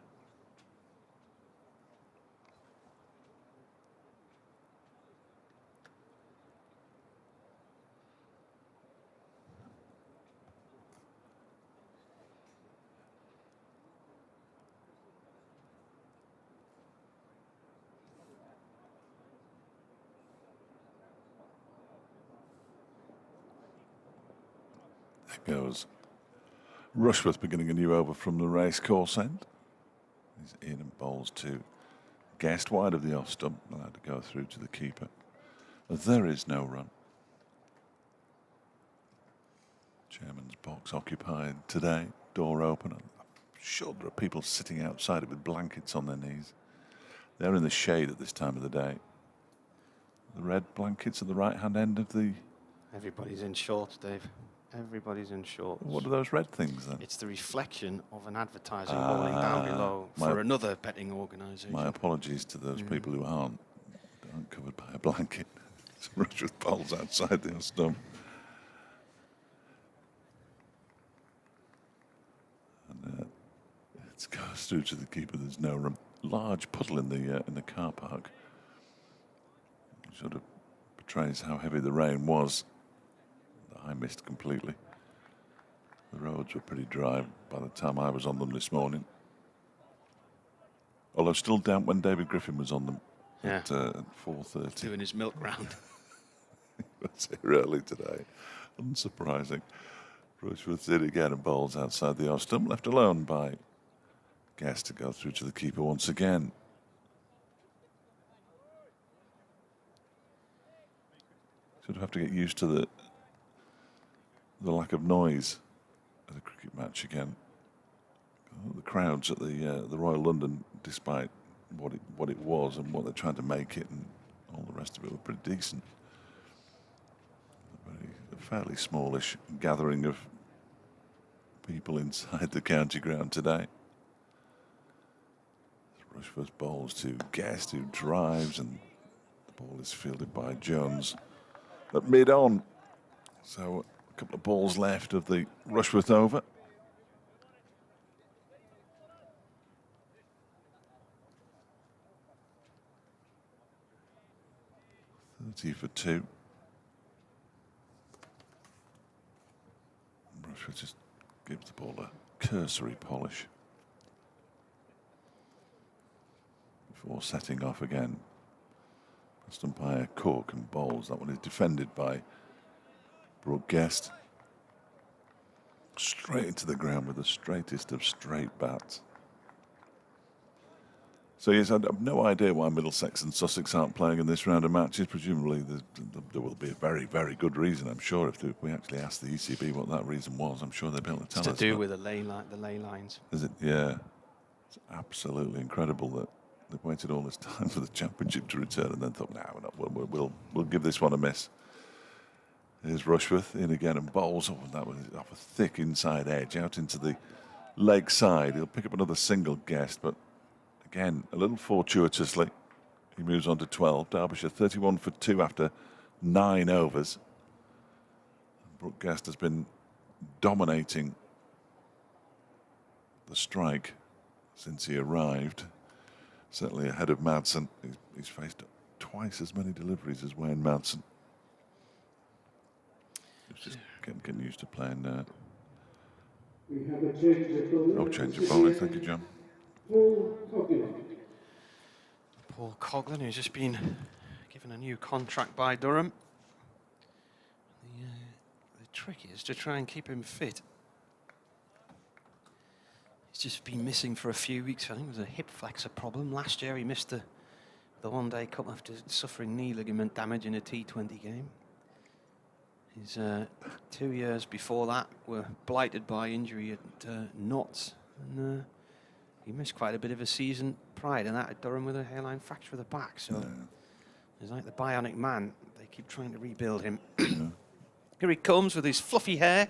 Goes Rushworth beginning a new over from the racecourse end. He's in and bowls to Guest wide of the off stump, allowed to go through to the keeper. There is no run. Chairman's box occupied today, door open. I'm sure there are people sitting outside it with blankets on their knees. They're in the shade at this time of the day. The red blankets at the right hand end of the... Everybody's in shorts, Dave. Everybody's in shorts. What are those red things then? It's the reflection of an advertising rolling down below for another betting organisation. My apologies to those people who aren't covered by a blanket. Rushworth bowls outside the stump. And it goes through to the keeper. There's no large puddle in the car park. Sort of portrays how heavy the rain was I missed completely. The roads were pretty dry by the time I was on them this morning. Although still damp when David Griffin was on them at 4:30. Doing his milk round. Was here early today. Unsurprising. Rushworth's in again and bowls outside the off stump, left alone by Guest to go through to the keeper once again. Sort of have to get used to the lack of noise at a cricket match again. The crowds at the Royal London, despite what it was and what they're trying to make it and all the rest of it, were pretty decent. A fairly smallish gathering of people inside the county ground today. Rushworth bowls to Guest, who drives, and the ball is fielded by Jones at mid-on. So a couple of balls left of the Rushworth over. 30 for 2. Rushworth just gives the ball a cursory polish before setting off again. First umpire Cook and bowls. That one is defended by Brook Guest. Straight into the ground with the straightest of straight bats. So yes, I have no idea why Middlesex and Sussex aren't playing in this round of matches. Presumably there will be a very, very good reason, I'm sure. If we actually asked the ECB what that reason was, I'm sure they'll be able to tell us. It's to do with the ley lines. Is it? Yeah. It's absolutely incredible that they've waited all this time for the championship to return and then thought, no, we'll give this one a miss. Here's Rushworth in again and bowls. Oh, that was off a thick inside edge out into the leg side. He'll pick up another single, Guest, but again, a little fortuitously, he moves on to 12. Derbyshire 31 for 2 after 9 overs. Brook Guest has been dominating the strike since he arrived. Certainly ahead of Madsen. He's faced twice as many deliveries as Wayne Madsen. He's just getting used to playing. No change of bowling. Thank you, John. Paul Coughlin, who's just been given a new contract by Durham. The trick is to try and keep him fit. He's just been missing for a few weeks. I think it was a hip flexor problem. Last year he missed the one-day cup after suffering knee ligament damage in a T20 game. His 2 years before that were blighted by injury at Notts. And he missed quite a bit of a season prior to that at Durham with a hairline fracture of the back. So he's like the bionic man. They keep trying to rebuild him. Here he comes with his fluffy hair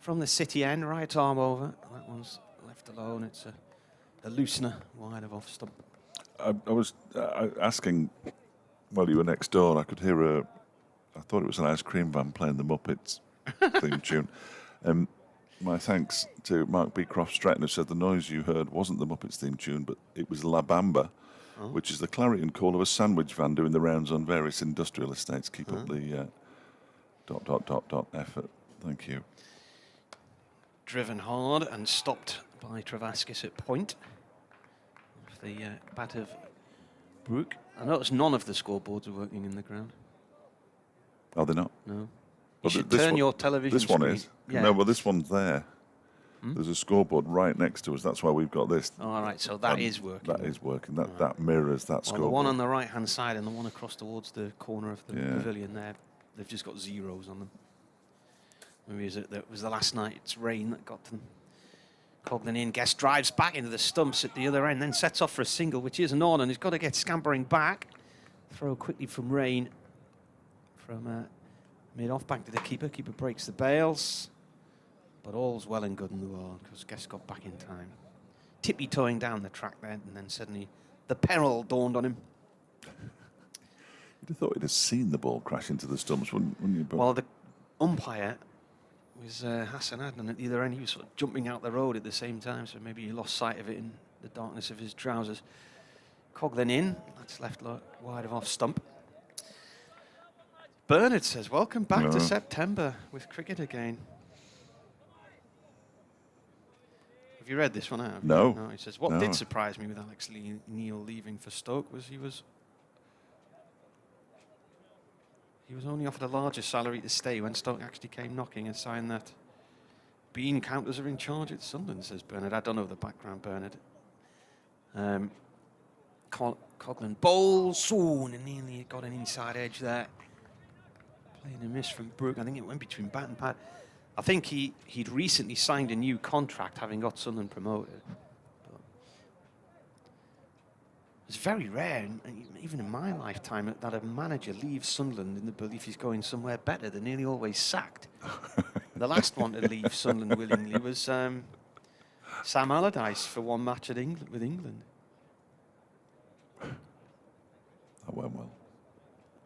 from the city end, right arm over. That one's left alone. It's a loosener wide of off stump. I was asking while you were next door, I could hear I thought it was an ice cream van playing the Muppets theme tune. My thanks to Mark B. Croft-Stratton, who said the noise you heard wasn't the Muppets theme tune, but it was La Bamba, which is the clarion call of a sandwich van doing the rounds on various industrial estates. Keep up the ... effort. Thank you. Driven hard and stopped by Travaskis at point. Off the bat of Brook. I noticed none of the scoreboards are working in the ground. Are they not? No. Well, you should turn your television This one screen. is. Yeah. No, well, this one's there. There's a scoreboard right next to us. That's why we've got this. All right, so that is working. That is working. That mirrors that scoreboard. The one on the right-hand side and the one across towards the corner of the pavilion there, they've just got zeros on them. Maybe it was the last night's rain that got them. Coughlin in, Guest drives back into the stumps at the other end, then sets off for a single, which isn't on, and he's got to get scampering back. Throw quickly from Rain. From mid-off back to the keeper. Keeper breaks the bails. But all's well and good in the world because Guest got back in time. Tippy-toeing down the track then, and then suddenly the peril dawned on him. You'd have thought he'd have seen the ball crash into the stumps, wouldn't you? Well, the umpire was Hassan Adnan at the other end. He was sort of jumping out the road at the same time, so maybe he lost sight of it in the darkness of his trousers. Coughlin in. That's left wide of off stump. Bernard says, welcome back to Yeah. September with cricket again. Have you read this one out? No. No, he says, what No. did surprise me with Alex Neil leaving for Stoke was he was only offered a larger salary to stay when Stoke actually came knocking and signed that bean counters are in charge at Sunderland, says Bernard. I don't know the background, Bernard. Coughlin bowls soon and nearly got an inside edge there. Playing a miss from Brook. I think it went between bat and pad. I think he'd recently signed a new contract, having got Sunderland promoted. But it's very rare, even in my lifetime, that a manager leaves Sunderland in the belief he's going somewhere better. They're nearly always sacked. The last one to leave Sunderland willingly was Sam Allardyce for one match with England. That went well.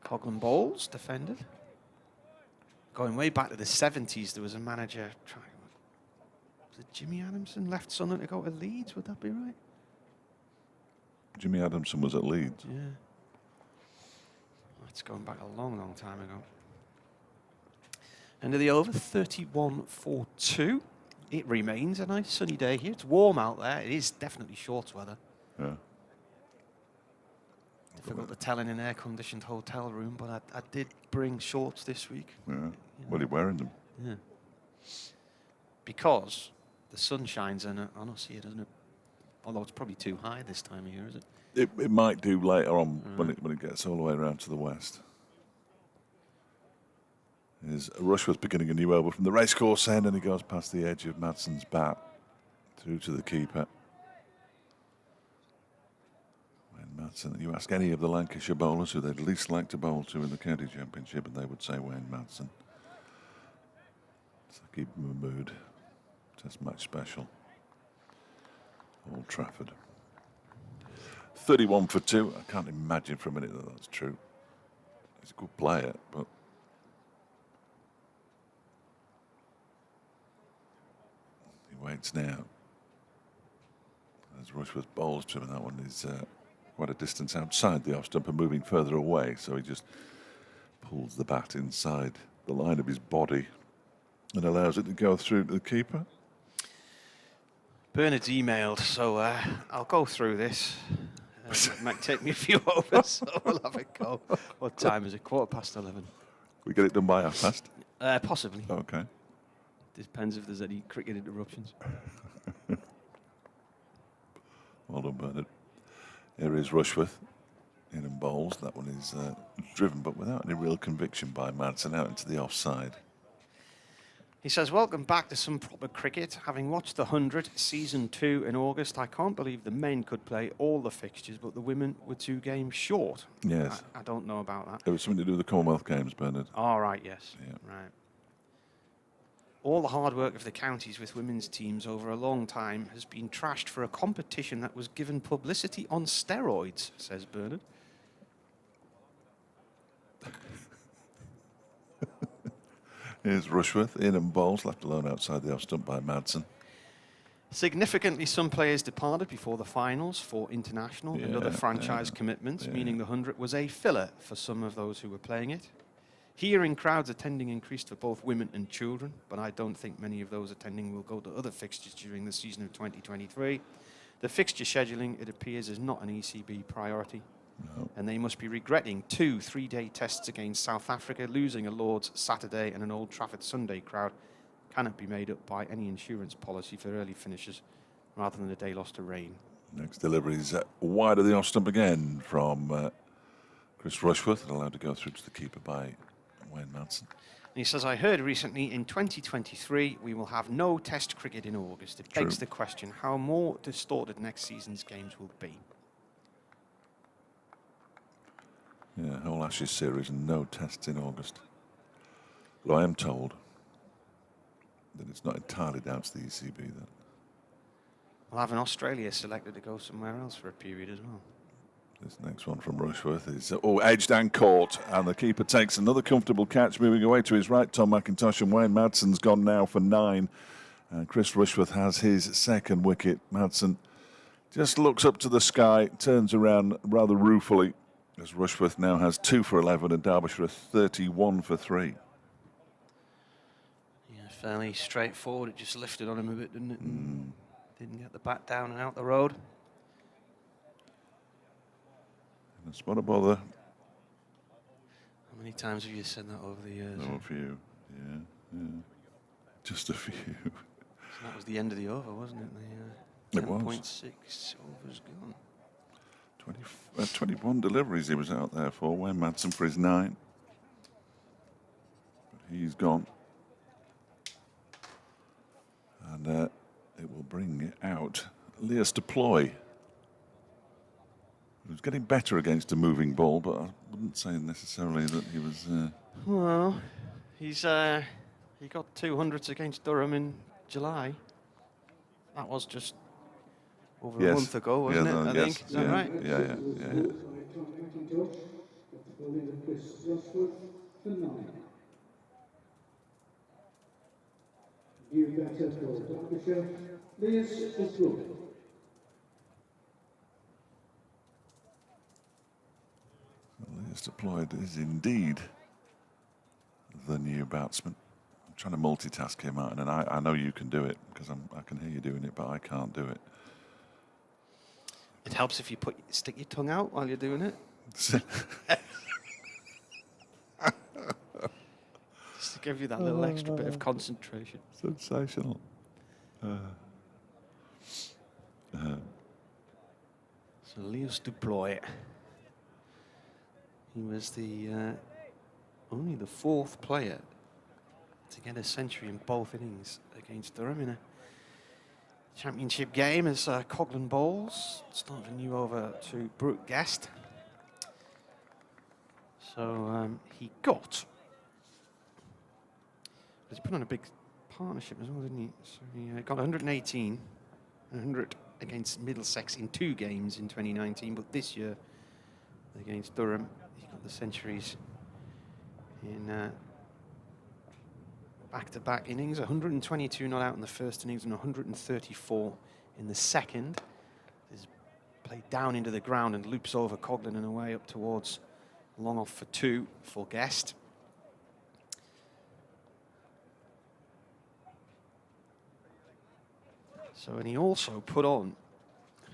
Coughlin bowls, defended. Going way back to the 70s, there was a manager, was it Jimmy Adamson, left Sunderland to go to Leeds, would that be right? Jimmy Adamson was at Leeds. Yeah. That's going back a long, long time ago. End of the over, 31-4-2. It remains a nice sunny day here. It's warm out there. It is definitely shorts weather. Yeah. Difficult to tell in an air-conditioned hotel room, but I did bring shorts this week. Yeah. You know. Well, you're wearing them. Yeah. Because the sun shines on us here, doesn't it? Although it's probably too high this time of year, is it? It might do later on when it gets all the way around to the west. Is Rushworth beginning a new over from the racecourse end, and he goes past the edge of Madsen's bat through to the keeper. Wayne Madsen. You ask any of the Lancashire bowlers who they'd least like to bowl to in the county championship, and they would say Wayne Madsen. So keep him in the mood. Test match special. Old Trafford. 31-2. I can't imagine for a minute that that's true. He's a good player, but he waits now. As Rushworth bowls to him, and that one is quite a distance outside the off stump and moving further away, so he just pulls the bat inside the line of his body and allows it to go through to the keeper. Bernard's emailed, so I'll go through this. It might take me a few overs, so we'll have a go. What time is it? 11:15. We get it done by 1:30? Possibly. Okay. Depends if there's any cricket interruptions. Well done, Bernard. Here is Rushworth in and bowls. That one is driven, but without any real conviction by Madsen, out into the offside. He says, welcome back to some proper cricket. Having watched the 100 season 2 in August, I can't believe the men could play all the fixtures, but the women were 2 games short. Yes. I don't know about that. It was something to do with the Commonwealth Games, Bernard. All right, yes. Yeah. Right. All the hard work of the counties with women's teams over a long time has been trashed for a competition that was given publicity on steroids, says Bernard. Here's Rushworth in and bowls, left alone outside the off stump by Madsen. Significantly, some players departed before the finals for international and other franchise commitments, yeah. meaning the 100 was a filler for some of those who were playing it. Hearing crowds attending increased for both women and children, but I don't think many of those attending will go to other fixtures during the season of 2023. The fixture scheduling, it appears, is not an ECB priority. No. And they must be regretting 2 3-day tests against South Africa, losing a Lord's Saturday and an Old Trafford Sunday crowd cannot be made up by any insurance policy for early finishes rather than a day lost to rain. Next delivery is wide of the off stump again from Chris Rushworth, and allowed to go through to the keeper by Wayne Madsen. And he says, I heard recently in 2023 we will have no test cricket in August. It begs the question how more distorted next season's games will be. Yeah, whole Ashes series and no tests in August. But I am told that it's not entirely down to the ECB that. We'll have an Australia selected to go somewhere else for a period as well. This next one from Rushworth is edged and caught, and the keeper takes another comfortable catch, moving away to his right. Tom McIntosh, and Wayne Madsen's gone now for 9, and Chris Rushworth has his second wicket. Madsen just looks up to the sky, turns around rather ruefully, As Rushworth now has 2 for 11 and Derbyshire are 31 for 3. Yeah, fairly straightforward. It just lifted on him a bit, didn't it? Didn't get the bat down and out the road. And a spot of bother. How many times have you said that over the years? Oh, a few. Yeah. Just a few. So that was the end of the over, wasn't it? The It was. 10.6 overs gone. 21 deliveries he was out there for. Where Madsen for his 9. But he's gone. And it will bring out Leas Deploy. He was getting better against a moving ball, but I wouldn't say necessarily that he was... Well, he got 200s against Durham in July. That was just over a month ago, wasn't it? I think. Is that right? Yeah. Leas Deployed is indeed the new batsman. I'm trying to multitask him out, and I know you can do it because I can hear you doing it, but I can't do it. It helps if you stick your tongue out while you're doing it. Just to give you that little extra bit of concentration. Sensational. So Leas Deploy. He was only the 4th player to get a century in both innings against Durham in a championship game as Coghlan bowls. Started a new over to Brook Guest. So he got... He put on a big partnership as well, didn't he? So he got 118, 100 against Middlesex in 2 games in 2019, but this year against Durham, he got the centuries in back-to-back innings. 122 not out in the first innings and 134 in the second. He's played down into the ground and loops over Coghlan and away up towards long off for 2 for Guest. So, and he also put on, it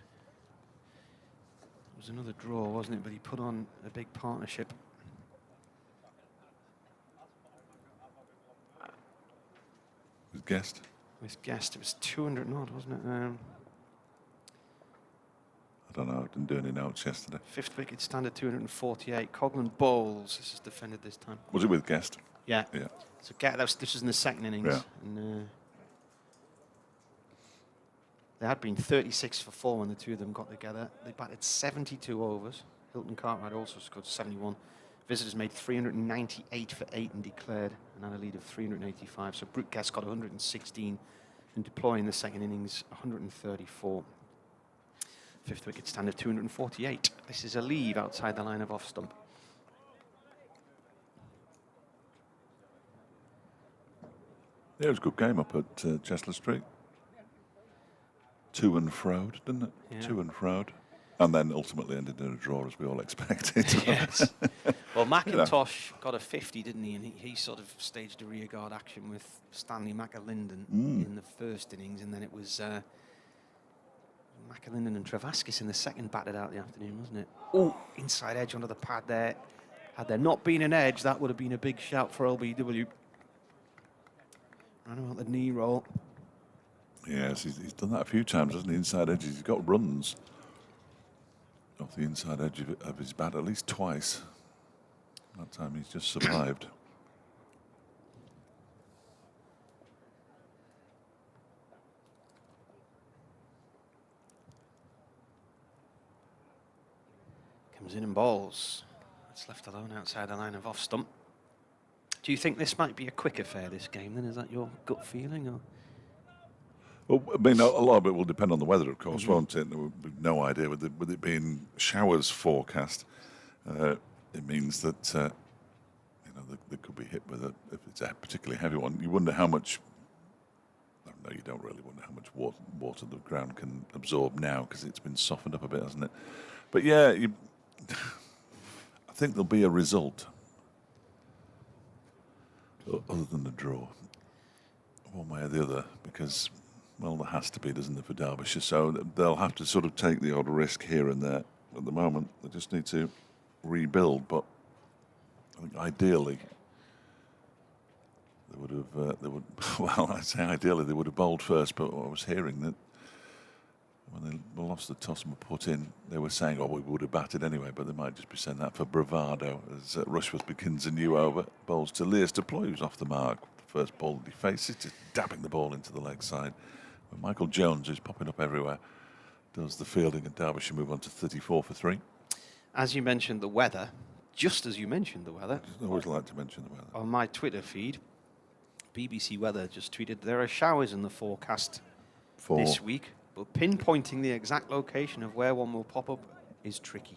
was another draw, wasn't it? But he put on a big partnership. With Guest? With Guest, it was 200 and odd, wasn't it? I don't know, I didn't do any notes yesterday. 5th wicket standard 248. Coghlan bowls. This is defended this time. Was it with Guest? Yeah. Yeah. So this was in the second innings. Yeah. And, they had been 36 for 4 when the two of them got together. They batted 72 overs. Hilton Cartwright also scored 71. Visitors made 398 for 8 and declared, and had a lead of 385. So Brook Guest got 116 and Deploy in the second innings 134. 5th wicket standard 248. This is a leave outside the line of off stump. Yeah, it was a good game up at Chestler Street. To and froed, didn't it? Yeah. To and froed. And then ultimately ended in a draw, as we all expected. Yes. Well, McIntosh got a 50, didn't he? And he sort of staged a rearguard action with Stanley McAlinden in the first innings, and then it was McAlinden and Travaskis in the second batted out the afternoon, wasn't it? Oh, inside edge onto the pad there. Had there not been an edge, that would have been a big shout for LBW. Ran about the knee roll. Yes, he's done that a few times, hasn't he? Inside edges. He's got runs off the inside edge of his bat at least twice. That time he's just survived. Comes in and bowls. It's left alone outside the line of off stump. Do you think this might be a quick affair, this game, then? Is that your gut feeling? Or? Well, I mean, a lot of it will depend on the weather, of course, won't it? We've no idea with it being showers forecast. It means that they could be hit with if it's a particularly heavy one. You wonder how much. No, you don't really wonder how much water the ground can absorb now because it's been softened up a bit, hasn't it? But yeah, think there'll be a result other than the draw, one way or the other, because, well, there has to be, doesn't there, for Derbyshire? So they'll have to sort of take the odd risk here and there. At the moment, they just need to rebuild. But I think ideally, well, I say ideally they would have bowled first. But I was hearing that when they lost the toss and were put in, they were saying, "Oh, we would have batted anyway," but they might just be saying that for bravado. As Rushworth begins a new over, bowls to Lears to Ploy, who's off the mark. The first ball that he faces, just dabbing the ball into the leg side. But Michael Jones, who's popping up everywhere, does the fielding, and Derbyshire move on to 34 for 3. As you mentioned the weather, just as you mentioned the weather, I always like to mention the weather. on my Twitter feed, BBC Weather just tweeted there are showers in the forecast this week, but pinpointing the exact location of where one will pop up is tricky.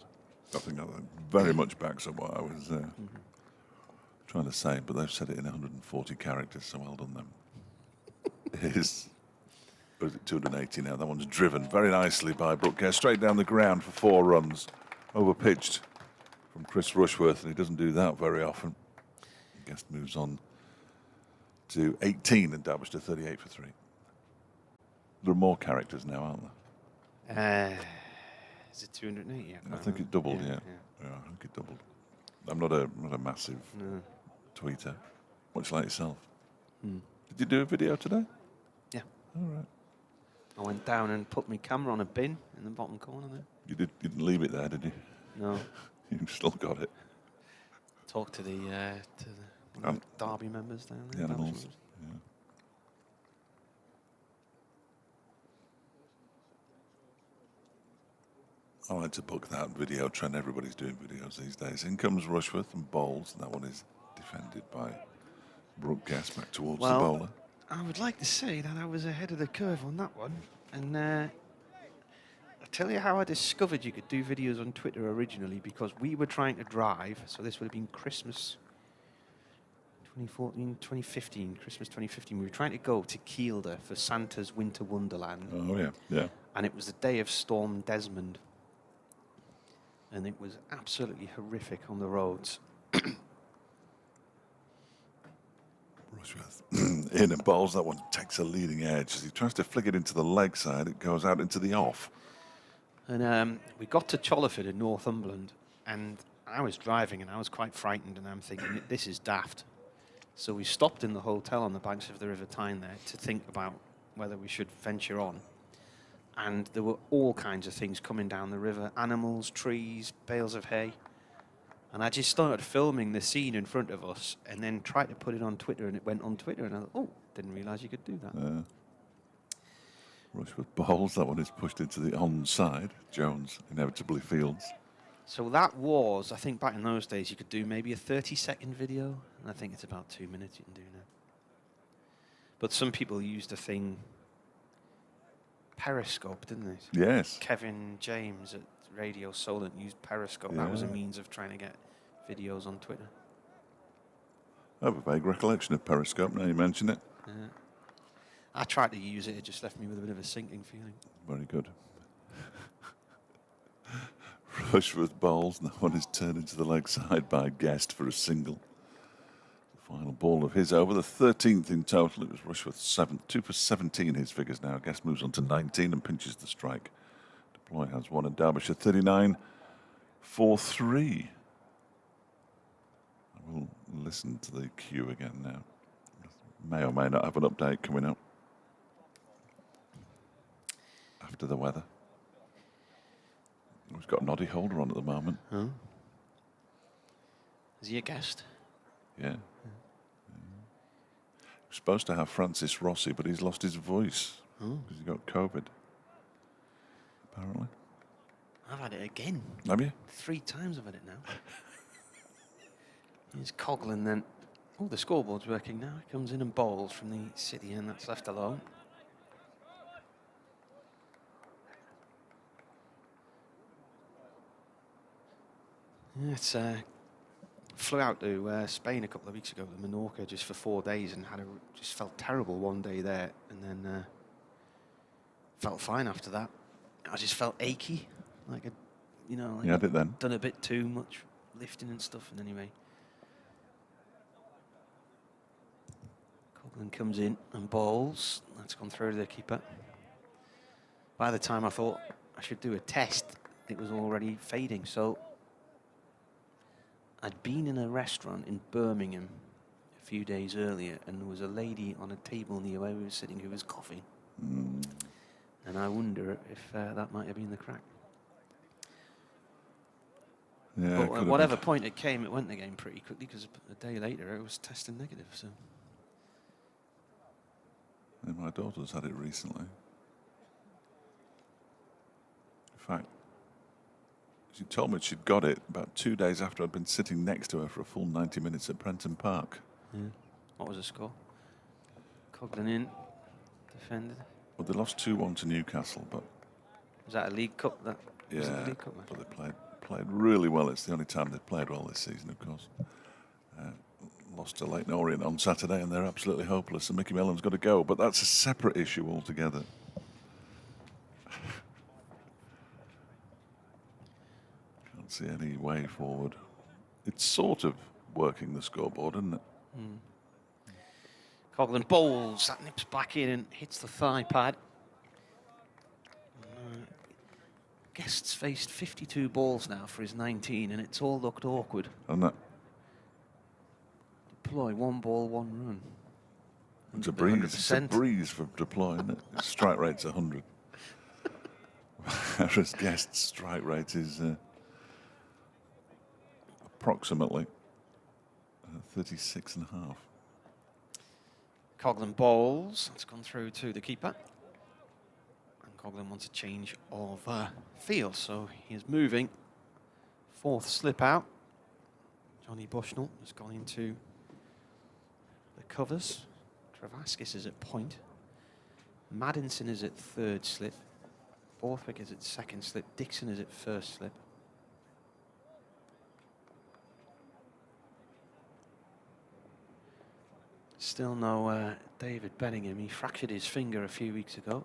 I think that very much backs up what I was trying to say, but they've said it in 140 characters, so well done them. It is, or is it 280 now? That one's driven very nicely by Brook Guest, straight down the ground for 4 runs, over-pitched from Chris Rushworth, and he doesn't do that very often. Guest moves on to 18 and Derbyshire to 38 for 3. There are more characters now, aren't there? Is it 280? I think it doubled, yeah. I think it doubled. I'm not a massive tweeter, much like yourself. Did you do a video today? Yeah. All right. I went down and put my camera on a bin in the bottom corner there. You didn't leave it there, did you? No. You've still got it. Talked to the Derby members down there. The animals. Yeah. I like to book that video trend. Everybody's doing videos these days. In comes Rushworth and bowls. And that one is defended by Brook Guest back towards the bowler. I would like to say that I was ahead of the curve on that one. And I'll tell you how I discovered you could do videos on Twitter originally, because we were trying to drive. So this would have been Christmas 2014, 2015, Christmas 2015. We were trying to go to Kielder for Santa's Winter Wonderland. Oh, yeah, yeah. And it was the day of Storm Desmond. And it was absolutely horrific on the roads. Rushworth in and bowls. That one takes a leading edge. As he tries to flick it into the leg side, it goes out into the off. And we got to Chollerford in Northumberland, and I was driving, and I was quite frightened, and I'm thinking, this is daft. So we stopped in the hotel on the banks of the River Tyne there to think about whether we should venture on. And there were all kinds of things coming down the river, animals, trees, bales of hay. And I just started filming the scene in front of us and then tried to put it on Twitter, and it went on Twitter, and I thought, oh, didn't realise you could do that. Rushworth bowls. That one is pushed into the onside. Jones inevitably fields. So that was, I think back in those days, you could do maybe a 30-second video, and I think it's about 2 minutes you can do now. But some people used a thing, Periscope, didn't they? Yes. Kevin James at Radio Solent used Periscope. Yeah. That was a means of trying to get videos on Twitter. I have a vague recollection of Periscope, now you mention it. I tried to use it, it just left me with a bit of a sinking feeling. Very good. Rushworth bowls, and that one is turned into the leg side by Guest for a single. The final ball of his over, the 13th in total. It was Rushworth's 7th, 2 for 17 his figures now. Guest moves on to 19 and pinches the strike. Deploy has one, and Derbyshire 39 for 3. I will listen to the cue again now. May or may not have an update coming up after the weather. We've got Noddy Holder on at the moment. Oh. Is he a guest? Yeah. We're supposed to have Francis Rossi, but he's lost his voice because he got COVID, apparently. I've had it again. Have you? 3 times I've had it now. Here's Coughlin then. Oh, the scoreboard's working now. He comes in and bowls from the city end. That's left alone. Yeah, it's flew out to Spain a couple of weeks ago to Menorca just for 4 days and just felt terrible one day there, and then felt fine after that. I just felt achy, like you had it then. Done a bit too much lifting and stuff. And anyway, Coughlin comes in and bowls. That's gone through to the keeper. By the time I thought I should do a test, it was already fading. So I'd been in a restaurant in Birmingham a few days earlier, and there was a lady on a table near where we were sitting who was coughing. And I wonder if that might have been the crack. Yeah, but at whatever point it came, it went again pretty quickly, because a day later it was testing negative. So yeah, my daughter's had it recently. In fact, she told me she'd got it about 2 days after I'd been sitting next to her for a full 90 minutes at Prenton Park. Yeah. What was the score? Coughlin in, defended. Well, they lost 2-1 to Newcastle, but Was that a League Cup? That yeah, was it a League Cup match? but they played really well. It's the only time they've played well this season, of course. Lost to Leyton Orient on Saturday, and they're absolutely hopeless. And Mickey Mellon's got to go, but that's a separate issue altogether. Can't see any way forward. It's sort of working the scoreboard, isn't it? Coughlin bowls, that nips back in and hits the thigh pad. Guest's faced 52 balls now for his 19, and it's all looked awkward. And that Deploy 1 ball, 1 run. it's a breeze. It's a breeze for deploying it. Strike rate's 100. Whereas Guest's strike rate is approximately 36.5. Coughlin bowls. It's gone through to the keeper. And Coughlin wants a change of field, so he is moving. 4th slip out. Johnny Bushnell has gone into the covers. Travaskis is at point. Madsen is at 3rd slip. Borthwick is at 2nd slip. Dixon is at 1st slip. Still no David Bellingham. He fractured his finger a few weeks ago.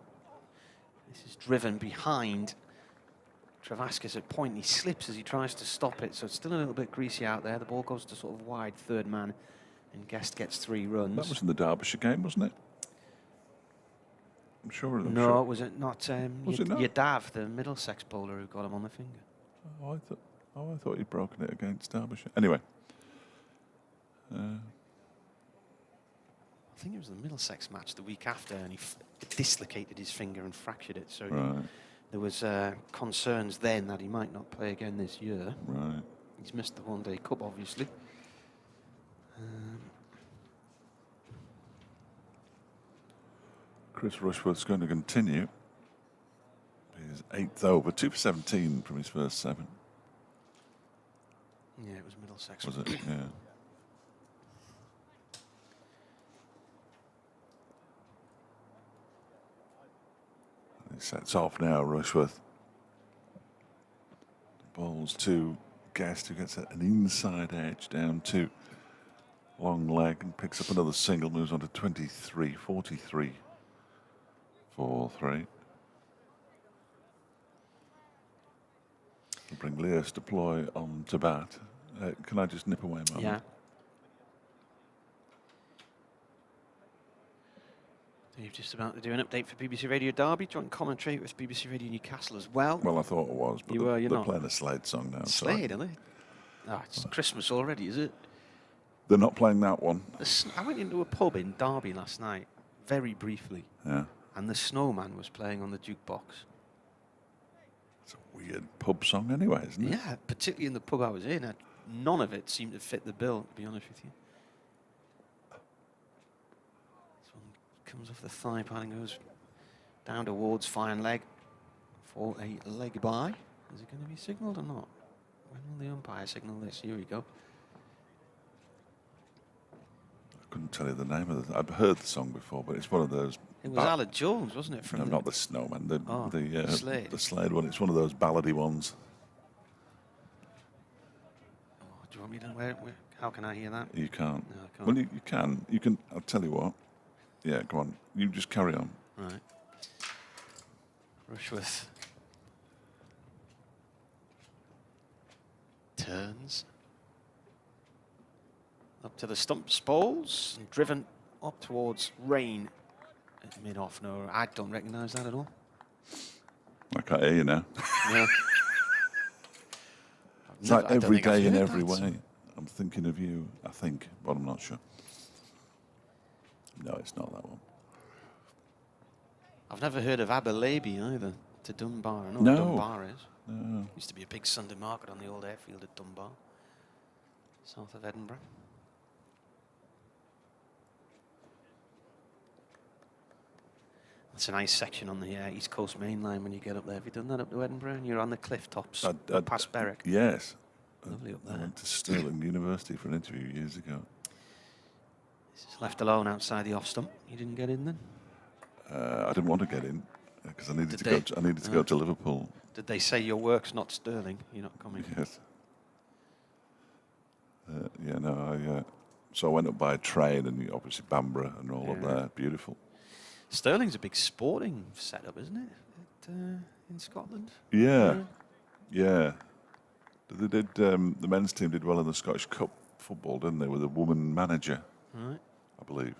This is driven behind Travaskis at point. He slips as he tries to stop it, so it's still a little bit greasy out there. The ball goes to sort of wide 3rd man, and Guest gets 3 runs. That was in the Derbyshire game, wasn't it? I'm sure. No, was it not? Was it not? Yadav, the Middlesex bowler, who got him on the finger. Oh, I thought he'd broken it against Derbyshire. Anyway. I think it was the Middlesex match the week after, and he dislocated his finger and fractured it. So Right. there was concerns then that he might not play again this year. Right. He's missed the one-day cup, obviously. Chris Rushworth's going to continue his 8th over, 2 for 17 from his first 7. Yeah, it was Middlesex. Was it? Yeah. He sets off now, Rushworth. Bowls to Guest, who gets an inside edge down to long leg and picks up another single, moves on to 23, 43 for 3. We'll bring Leos Deploy on to bat. Can I just nip away a moment? Yeah. Dave's just about to do an update for BBC Radio Derby, joint commentary with BBC Radio Newcastle as well. Well, I thought it was, but You're they're not. playing a Slade song now. Slade, are they? Oh, it's Christmas already, is it? They're not playing that one. I went into a pub in Derby last night, very briefly, Yeah. and the Snowman was playing on the jukebox. It's a weird pub song anyway, isn't it? Yeah, particularly in the pub I was in. None of it seemed to fit the bill, to be honest with you. This one comes off the thigh pad and goes down towards fine leg for a leg by. Is it going to be signalled or not? When will the umpire signal this? Here we go. I couldn't tell you the name of it. I've heard the song before, but it's one of those. It was Alan Jones, wasn't it? From No, not the Snowman. The Slade. The Slade one. It's one of those ballady ones. Oh, do you want me to? How can I hear that? You can't. No, I can't. Well, you can. You can. I'll tell you what. Yeah, go on. You just carry on. Right. Rushworth turns Up to the stumps, balls, and driven up towards Rain at mid-off. No, I don't recognise that at all. I can't hear you now. No. It's like every day in every that. way. I'm thinking of you, I think, but I'm not sure. No, it's not that one. I've never heard of Abelaby either, to Dunbar. I know No. what Dunbar is. No. Used to be a big Sunday market on the old airfield at Dunbar, south of Edinburgh. It's a nice section on the East Coast Main Line when you get up there. Have you done that up to Edinburgh? And you're on the cliff tops past Berwick. Yes. Lovely up there. I went to Stirling University for an interview years ago. This is left alone outside the off stump. You didn't get in then? I didn't want to get in because I needed to go to Liverpool. Did they say your work's not Stirling? You're not coming? Yes. Yeah, no, so I went up by train and obviously Bamborough and all up there. Beautiful. Stirling's a big sporting setup, isn't it? In Scotland? Yeah. They did. The men's team did well in the Scottish Cup football, didn't they? With a woman manager, Right. I believe.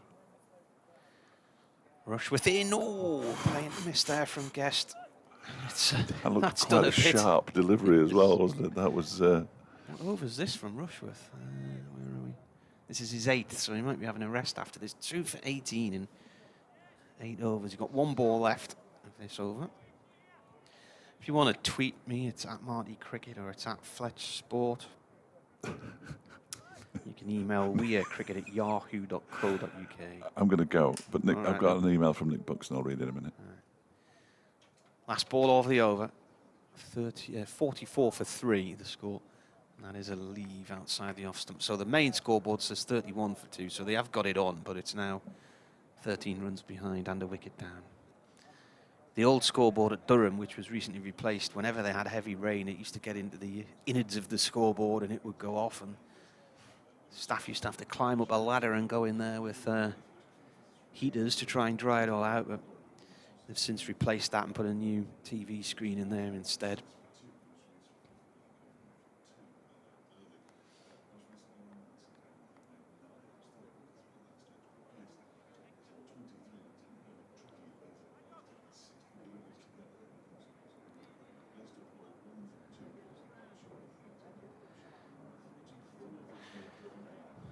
Rush within. Oh, playing miss there from Guest. That looked That's quite done a a bit. sharp delivery as well, wasn't it? That was. What over's this from Rushworth? Where are we? This is his 8th, so he might be having a rest after this. 2 for 18 and 8 overs. He's got 1 ball left of this over. If you want to tweet me, it's at Marty Cricket or it's at Fletch Sport. You can email wearecricket@yahoo.co.uk. I'm going to go, but Nick, All I've right, got an email from Nick Buxton. I'll read it in a minute. Last ball over the over. 44 for 3, the score. And that is a leave outside the off stump. So the main scoreboard says 31 for 2, so they have got it on, but it's now 13 runs behind and a wicket down. The old scoreboard at Durham, which was recently replaced, whenever they had heavy rain, it used to get into the innards of the scoreboard and it would go off, and staff used to have to climb up a ladder and go in there with heaters to try and dry it all out, but they've since replaced that and put a new TV screen in there instead.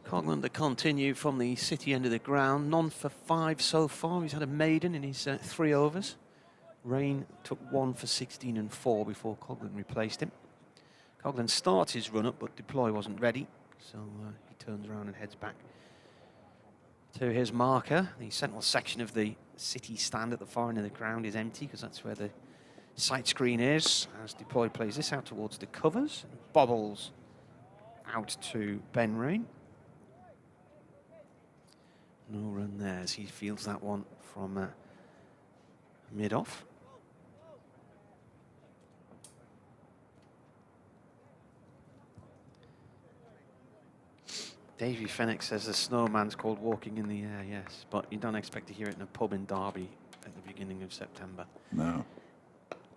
Coglan to continue from the City end of the ground. None for 5 so far. He's had a maiden in his 3 overs. Rain took 1 for 16 and 4 before Coglan replaced him. Coglan starts his run up, but deploy wasn't ready, so he turns around and heads back to his marker. The central section of the City stand at the far end of the ground is empty because that's where the sight screen is. As deploy plays this out towards the covers, bobbles out to Ben Rain. No run there as he fields that one from mid-off. Davy Fenwick says the snowman's called walking in the air, yes, but you don't expect to hear it in a pub in Derby at the beginning of September. No.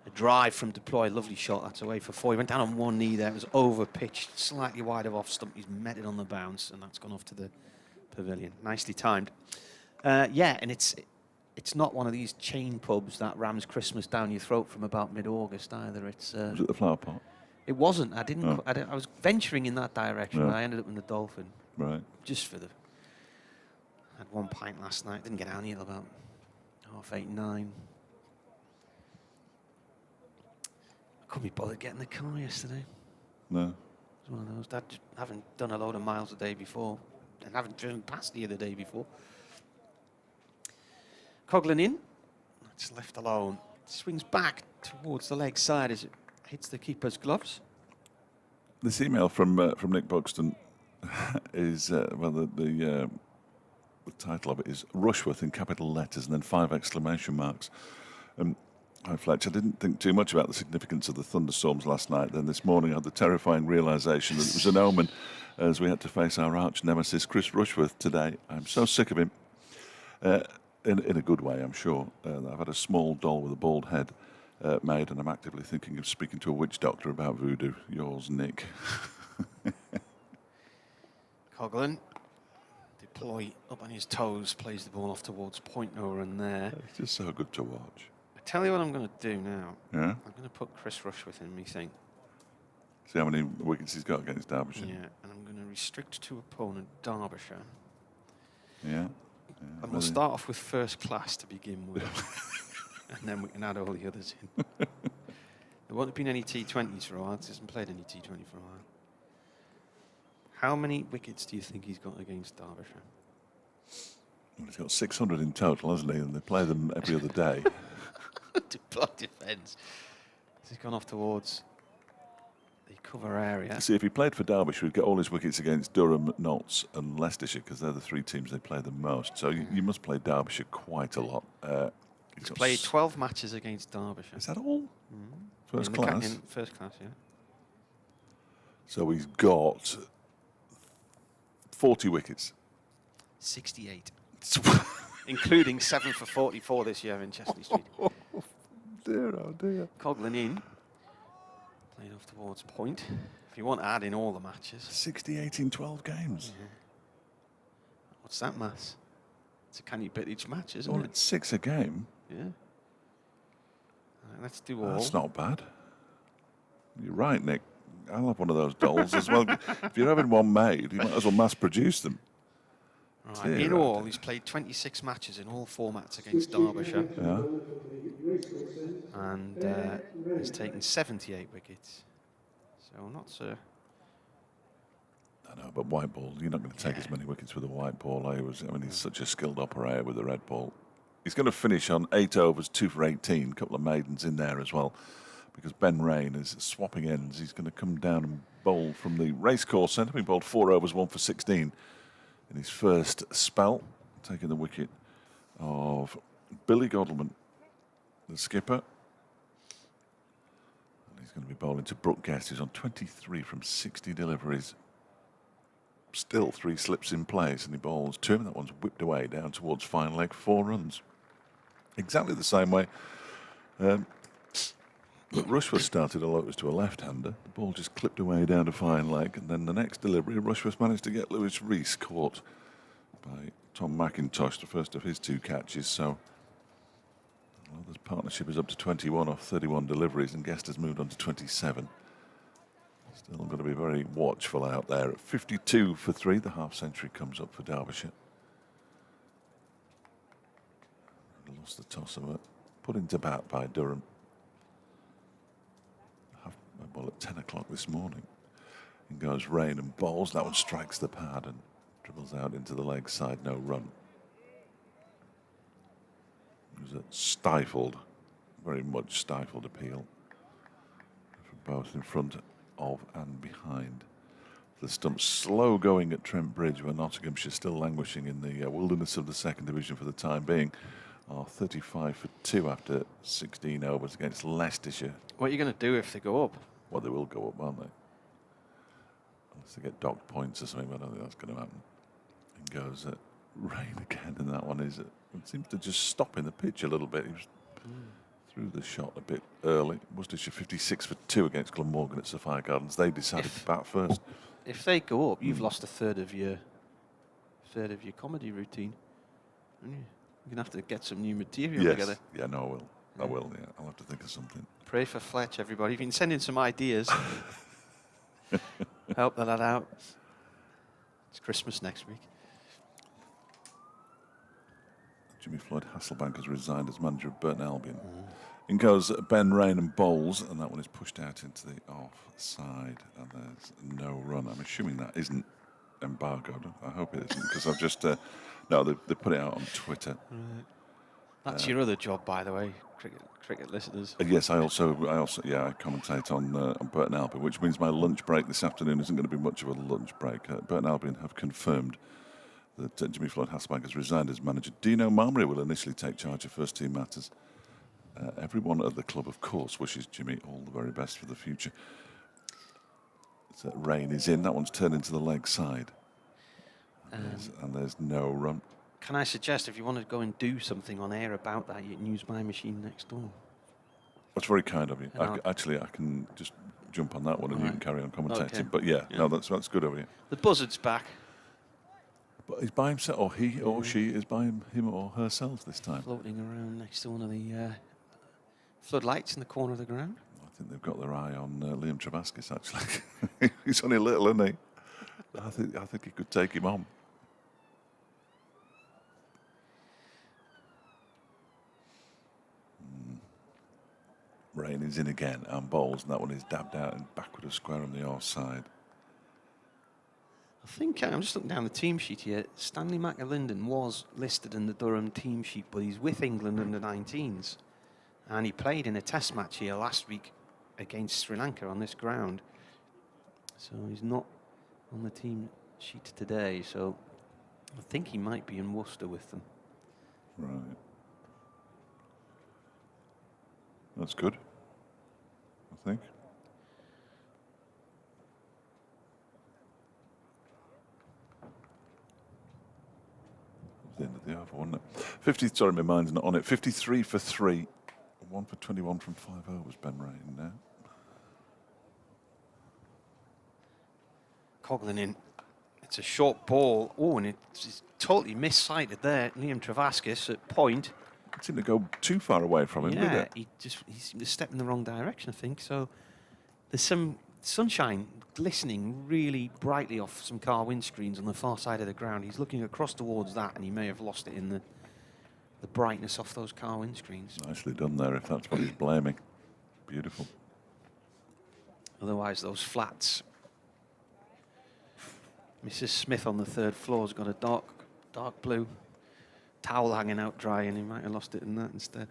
A drive from deploy, lovely shot, that's away for 4. He went down on one knee there, it was over pitched, slightly wide of off stump. He's met it on the bounce, and that's gone off to the pavilion. Nicely timed. Yeah, and it's not one of these chain pubs that rams Christmas down your throat from about mid-August either. It's Was it the Flower Pot? It wasn't. I didn't. Oh. I was venturing in that direction. Yeah. But I ended up in the Dolphin. Right. Just for the. I had 1 pint last night. Didn't get out until about 8:30, 9. I couldn't be bothered getting the car yesterday. No. It was one of those. Dad, haven't done a load of miles the day before, and haven't driven past here the day before. Coglan in. That's left alone. Swings back towards the leg side as it hits the keeper's gloves. This email from Nick Buxton is well, the title of it is Rushworth in capital letters and then 5 exclamation marks. Hi Fletch, I didn't think too much about the significance of the thunderstorms last night. Then this morning I had the terrifying realisation that it was an omen as we had to face our arch nemesis Chris Rushworth today. I'm so sick of him. In a good way, I'm sure. I've had a small doll with a bald head made, and I'm actively thinking of speaking to a witch doctor about voodoo. Yours, Nick. Coglan Ploy up on his toes, plays the ball off towards point, no run there. It's just so good to watch. I tell you what I'm going to do now. Yeah? I'm going to put Chris Rushworth in me thing. See how many wickets he's got against Derbyshire. Yeah, and I'm going to restrict to opponent Derbyshire. Yeah. And we'll start off with first class to begin with. And then we can add all the others in. There won't have been any T20s for a while. He hasn't played any T20 for a while. How many wickets do you think he's got against Derbyshire? Well, he's got 600 in total, hasn't he? And they play them every other day. To block defence. He's gone off towards the cover area. See, if he played for Derbyshire, he'd get all his wickets against Durham, Notts and Leicestershire, because they're the 3 teams they play the most. So you must play Derbyshire quite a lot. He's played 12 matches against Derbyshire. Is that all? Mm-hmm. First class? In first class, yeah. So he's got 40 wickets. 68. Including 7 for 44 this year in Chesney Street. Oh dear, oh dear. Coghlan in. Played off towards point. If you want to add in all the matches. 68 in 12 games. Yeah. What's that maths? It's a can you bet each match, isn't Well, it? it's 6 a game. Yeah. Let's do all. That's not bad. You're right, Nick. I'll have one of those dolls as well. If you're having one made, you might as well mass produce them. Right. In all, he's played 26 matches in all formats against Derbyshire. Yeah. And he's taken 78 wickets. So not so. I know, but white ball, you're not going to take as many wickets with a white ball. I mean, he's such a skilled operator with the red ball. He's going to finish on 8 overs, 2 for 18. A couple of maidens in there as well, because Ben Rain is swapping ends. He's going to come down and bowl from the racecourse centre. He bowled 4 overs, 1 for 16 in his first spell, taking the wicket of Billy Godleman, the skipper. And he's going to be bowling to Brook Guest, who's on 23 from 60 deliveries. Still 3 slips in place, and he bowls 2, and that one's whipped away down towards fine leg, 4 runs. Exactly the same way. But Rushworth started, although it was to a left-hander. The ball just clipped away down to fine leg, and then the next delivery, Rushworth managed to get Lewis Rees caught by Tom McIntosh, the first of his 2 catches. So, well, the partnership is up to 21 off 31 deliveries, and Guest has moved on to 27. Still going to be very watchful out there. At 52 for 3, the half-century comes up for Derbyshire. Lost the toss of it. Put into bat by Durham. Well, at 10 o'clock this morning. In goes Rain and bowls. That one strikes the pad and dribbles out into the leg side. No run. It was a stifled, very much stifled appeal from both in front of and behind the stump. Slow going at Trent Bridge, where Nottinghamshire still languishing in the wilderness of the 2nd Division for the time being. Are 35 for 2 after 16 overs against Leicestershire. What are you going to do if they go up? Well, they will go up, won't they? Unless they get docked points or something, but I don't think that's going to happen. And goes Rain again, and that one is, it seems to just stop in the pitch a little bit. He was threw the shot a bit early. Worcestershire 56 for 2 against Glamorgan at Sophia Gardens. They decided to bat first. If they go up, you've lost a third of your comedy routine. You're going to have to get some new material together. Yeah, no, I will. I will, yeah. I'll have to think of something. Pray for Fletch, everybody. If you can send in some ideas, help the lad out. It's Christmas next week. Jimmy Floyd Hasselbank has resigned as manager of Burton Albion. In goes Ben Rain and bowls, and that one is pushed out into the offside, and there's no run. I'm assuming that isn't embargoed. I hope it isn't, because I've just... no, they put it out on Twitter. Right. That's your other job, by the way, cricket listeners. Yes, I commentate on Burton Albion, which means my lunch break this afternoon isn't going to be much of a lunch break. Burton Albion have confirmed that Jimmy Floyd Hasselbank has resigned as manager. Dino Marbury will initially take charge of first-team matters. Everyone at the club, of course, wishes Jimmy all the very best for the future. So Rain is in. That one's turned into the leg side. And there's no run. Can I suggest, if you want to go and do something on air about that, you can use my machine next door. That's very kind of you. Actually, I can just jump on that one and you can carry on commentating. Okay. But no, that's good of you. The buzzard's back. But he's by himself, or he or she is by him or herself this time. Floating around next to one of the floodlights in the corner of the ground. I think they've got their eye on Liam Travaskis, actually. He's only little, isn't he? I think he could take him on. Rain is in again and bowls, and that one is dabbed out and backward of square on the offside. I think I'm just looking down the team sheet here. Stanley McAlinden was listed in the Durham team sheet, but he's with England under 19s. And he played in a test match here last week against Sri Lanka on this ground. So he's not on the team sheet today. So I think he might be in Worcester with them. Right. That's good, I think. The end of the over, wasn't it? 50. Sorry, my mind's not on it. 53 for 3. 1 for 21 from 5 overs. Ben Rain now. Coghlan in. It's a short ball. Oh, and it's totally missighted there. Liam Travaskis at point. It seemed to go too far away from him, did Yeah, it? he seemed to step in the wrong direction, I think. So there's some sunshine glistening really brightly off some car windscreens on the far side of the ground. He's looking across towards that, and he may have lost it in the brightness off those car windscreens. Nicely done there, if that's what he's blaming. Beautiful. Otherwise, those flats. Mrs. Smith on the 3rd floor has got a dark blue towel hanging out dry, and he might have lost it in that instead.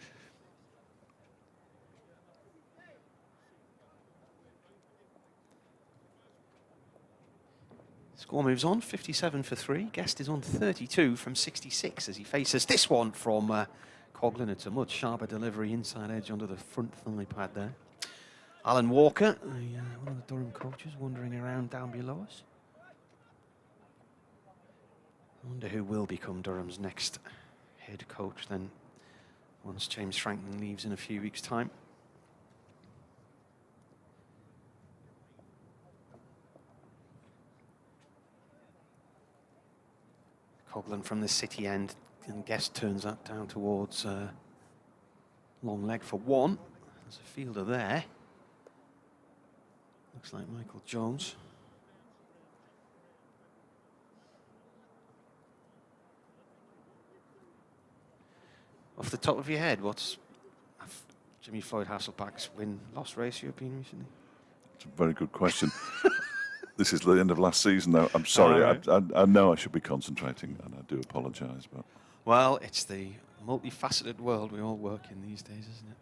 Score moves on, 57 for 3. Guest is on 32 from 66 as he faces this one from Coghlan. It's a much sharper delivery, inside edge onto the front thigh pad there. Alan Walker, one of the Durham coaches, wandering around down below us. I wonder who will become Durham's next head coach then, once James Franklin leaves in a few weeks' time. Coghlan from the city end, and Guest turns that down towards long leg for 1. There's a fielder there. Looks like Michael Jones. Off the top of your head, what's Jimmy Floyd Hasselback's win-loss ratio been recently? It's a very good question. This is the end of last season, though. I'm sorry. Right. I know I should be concentrating, and I do apologise. But well, it's the multifaceted world we all work in these days, isn't it?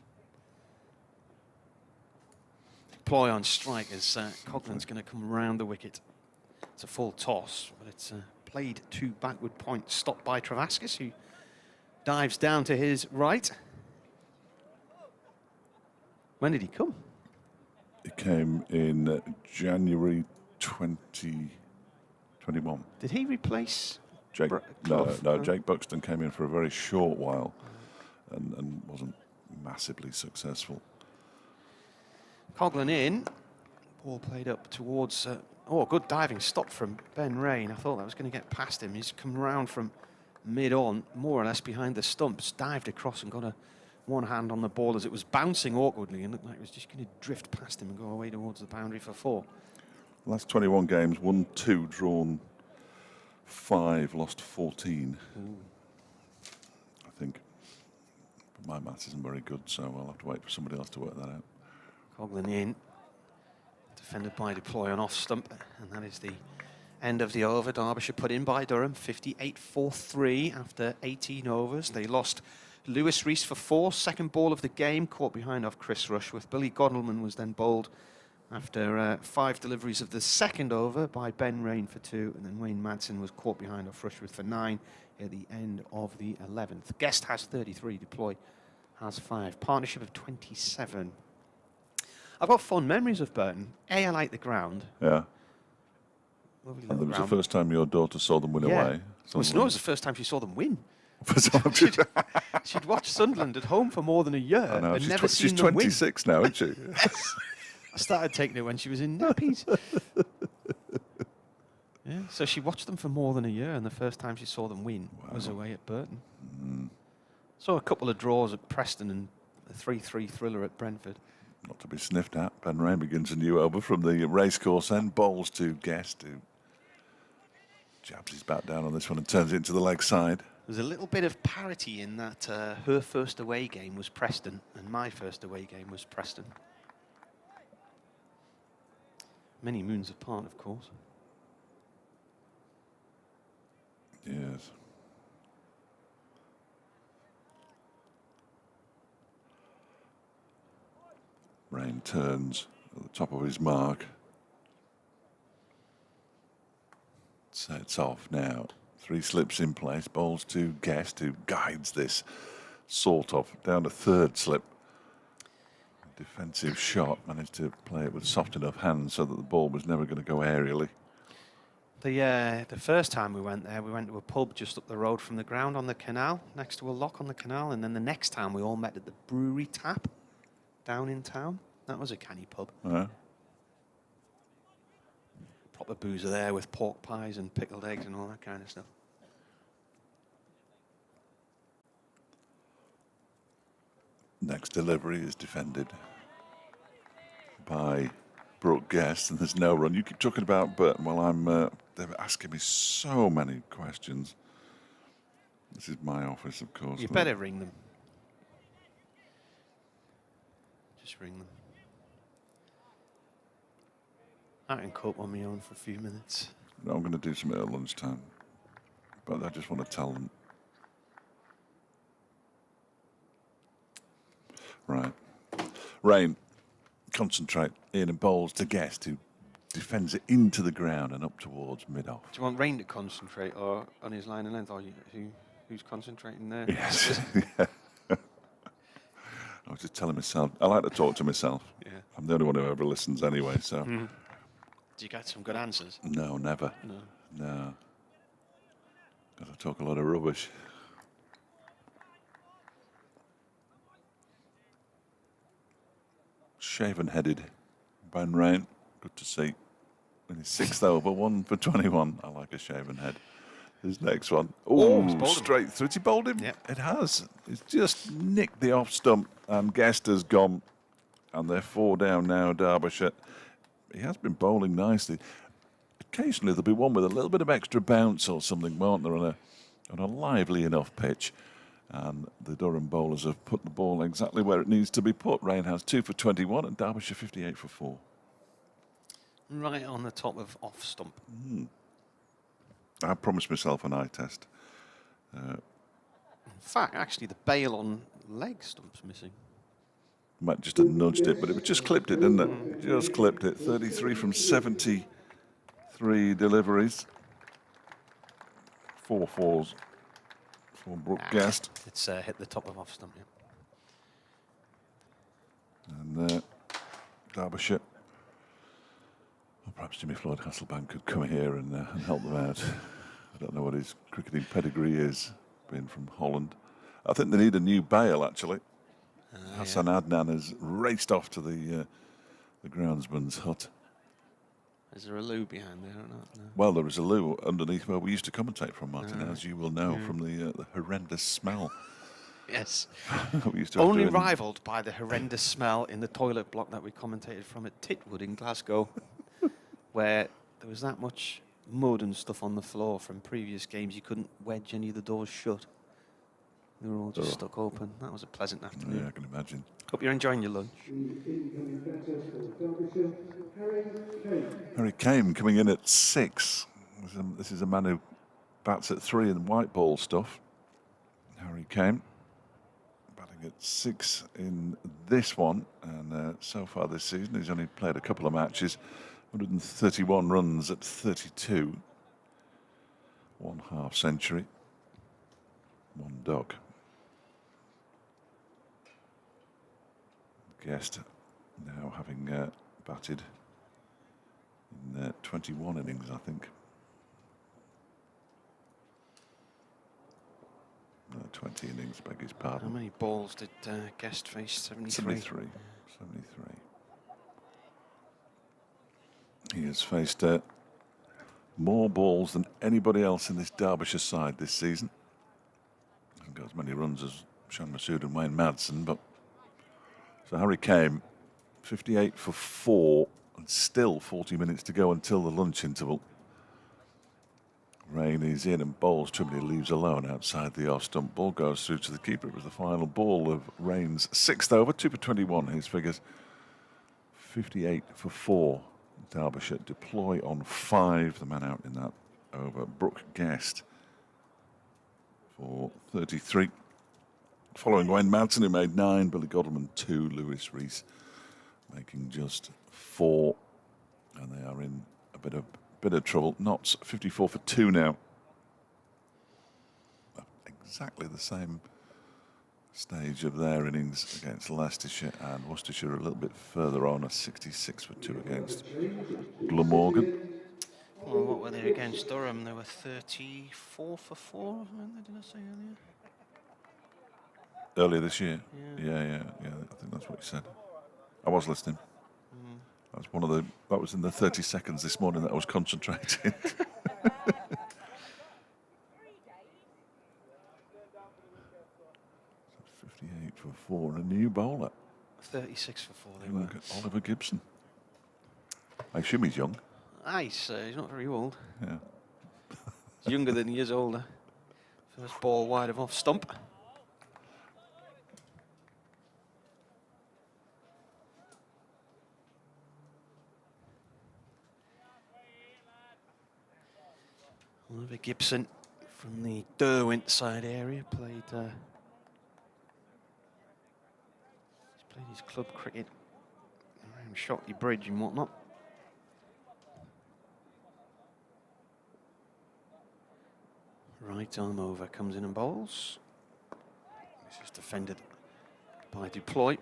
Ploy on strike as Coghlan's going to come around the wicket. It's a full toss, but it's played to backward point, stopped by Travaskis, who dives down to his right. When did he come? He came in January 2021. Did he replace Jake? No, Jake Buxton came in for a very short while and wasn't massively successful. Coghlan in. Ball played up towards... good diving stop from Ben Rain. I thought that was going to get past him. He's come round from mid-on, more or less behind the stumps, dived across and got one hand on the ball as it was bouncing awkwardly and looked like it was just going to drift past him and go away towards the boundary for 4. Last 21 games, won 2, drawn 5, lost 14. Ooh. I think. But my maths isn't very good, so I'll have to wait for somebody else to work that out. Coghlan in. Defended by Deploy on off stump, and that is the end of the over. Derbyshire put in by Durham, 58-4-3 after 18 overs. They lost Lewis Rees for 4, second ball of the game, caught behind off Chris Rushworth. Billy Godalman was then bowled after 5 deliveries of the second over by Ben Rain for 2, and then Wayne Madsen was caught behind off Rushworth for 9 at the end of the 11th. Guest has 33, Deploy has 5. Partnership of 27. I've got fond memories of Burton. I like the ground. Yeah. Lovely and it was ground. the first time your daughter saw them win away. Well, no, it was the first time she saw them win. She'd watched Sunderland at home for more than a year and never seen them win. She's 26 now, isn't she? Yes. I started taking her when she was in nappies. Yeah, so she watched them for more than a year, and the first time she saw them win was away at Burton. Saw a couple of draws at Preston and a 3-3 thriller at Brentford. Not to be sniffed at. Ben Rain begins a new over from the racecourse end. Bowls to Guest, who jabs his bat down on this one and turns it into the leg side. There's a little bit of parity in that her first away game was Preston and my first away game was Preston. Many moons apart, of course. Yes. Rain turns at the top of his mark. Sets off now. 3 slips in place. Bowls to Guest, who guides this sort of down to 3rd slip. Defensive shot. Managed to play it with soft enough hands so that the ball was never going to go aerially. The first time we went there, we went to a pub just up the road from the ground on the canal, next to a lock on the canal, and then the next time we all met at the Brewery Tap down in town. That was a canny pub. Proper boozer there with pork pies and pickled eggs and all that kind of stuff. Next delivery is defended by Brook Guest, and there's no run. You keep talking about Burton while I'm they're asking me so many questions. This is my office, of course. You better ring them. Just ring them. I can cope on my own for a few minutes. No, I'm going to do something at lunchtime, but I just want to tell them. Right. Rain, concentrate. Ian and Bowles to Guest, who defends it into the ground and up towards mid-off. Do you want Rain to concentrate or on his line of length, or who's concentrating there? Yes. Yeah. I was just telling myself, I like to talk to myself. Yeah. I'm the only one who ever listens anyway, so. Do you get some good answers? No, never. No. Because I talk a lot of rubbish. Shaven-headed Ben Rain. Good to see. In his 6th over, 1 for 21. I like a shaven head. His next one. Oh, straight through. Has he bowled him? Yeah. It has. It's just nicked the off stump, and Guest has gone. And they're 4 down now, Derbyshire. He has been bowling nicely. Occasionally there'll be one with a little bit of extra bounce or something, won't there, on a lively enough pitch. And the Durham bowlers have put the ball exactly where it needs to be put. Rain has 2 for 21 and Derbyshire 58 for 4. Right on the top of off stump. I promised myself an eye test. In fact, actually, the bail on leg stump's missing. Might just have nudged it, but it just clipped it, didn't it? Just clipped it. 33 from 73 deliveries. 4 fours for Brook Guest. It's hit the top of off stump, yeah. And Derbyshire. Well, perhaps Jimmy Floyd Hasselbank could come here and help them out. I don't know what his cricketing pedigree is, being from Holland. I think they need a new bail, actually. Hassan Adnan has raced off to the groundsman's hut. Is there a loo behind there or not? No. Well, there is a loo underneath where we used to commentate from, Martin, as you will know, from the horrendous smell. Yes. We used to have Only to rivaled by the horrendous smell in the toilet block that we commentated from at Titwood in Glasgow, where there was that much mud and stuff on the floor from previous games, you couldn't wedge any of the doors shut. They were all just stuck open. That was a pleasant afternoon. Yeah, I can imagine. Hope you're enjoying your lunch. Harry Kane coming in at 6. This is a man who bats at 3 in white ball stuff. Harry Kane batting at 6 in this one, and so far this season he's only played a couple of matches. 131 runs at 32. 1 half century. 1 duck. Guest now having batted in 21 innings, I think. 20 innings, beg his pardon. How many balls did Guest face? 73? 73. He has faced More balls than anybody else in this Derbyshire side this season. Hasn't got as many runs as Shan Masood and Wayne Madsen, but so Harry came 58 for 4 and still 40 minutes to go until the lunch interval. Rain is in and bowls Trimley leaves alone outside the off stump. Ball goes through to the keeper. It was the final ball of Rain's 6th over, 2 for 21. His figures 58 for 4. Derbyshire deploy on 5. The man out in that over, Brook Guest, for 33. Following Wayne Madsen, who made 9, Billy Godleman 2, Lewis Rees making just 4, and they are in a bit of trouble. Notts 54 for 2 now. Exactly the same stage of their innings against Leicestershire, and Worcestershire a little bit further on, a 66 for 2 against Glamorgan. Well, what were they against Durham? They were 34 for 4, weren't they, did I say earlier? Earlier this year? Yeah, I think that's what you said. I was listening. That was in the 30 seconds this morning that I was concentrating. 58 for 4, a new bowler. 36 for 4 they were. Look at Oliver Gibson. I assume he's young. Nice, he's not very old. Yeah. He's younger than he is older. First ball wide of off stump. Oliver Gibson from the Derwent side area played his club cricket around Shotley Bridge and whatnot. Right arm over, comes in and bowls. This is defended by Duploy.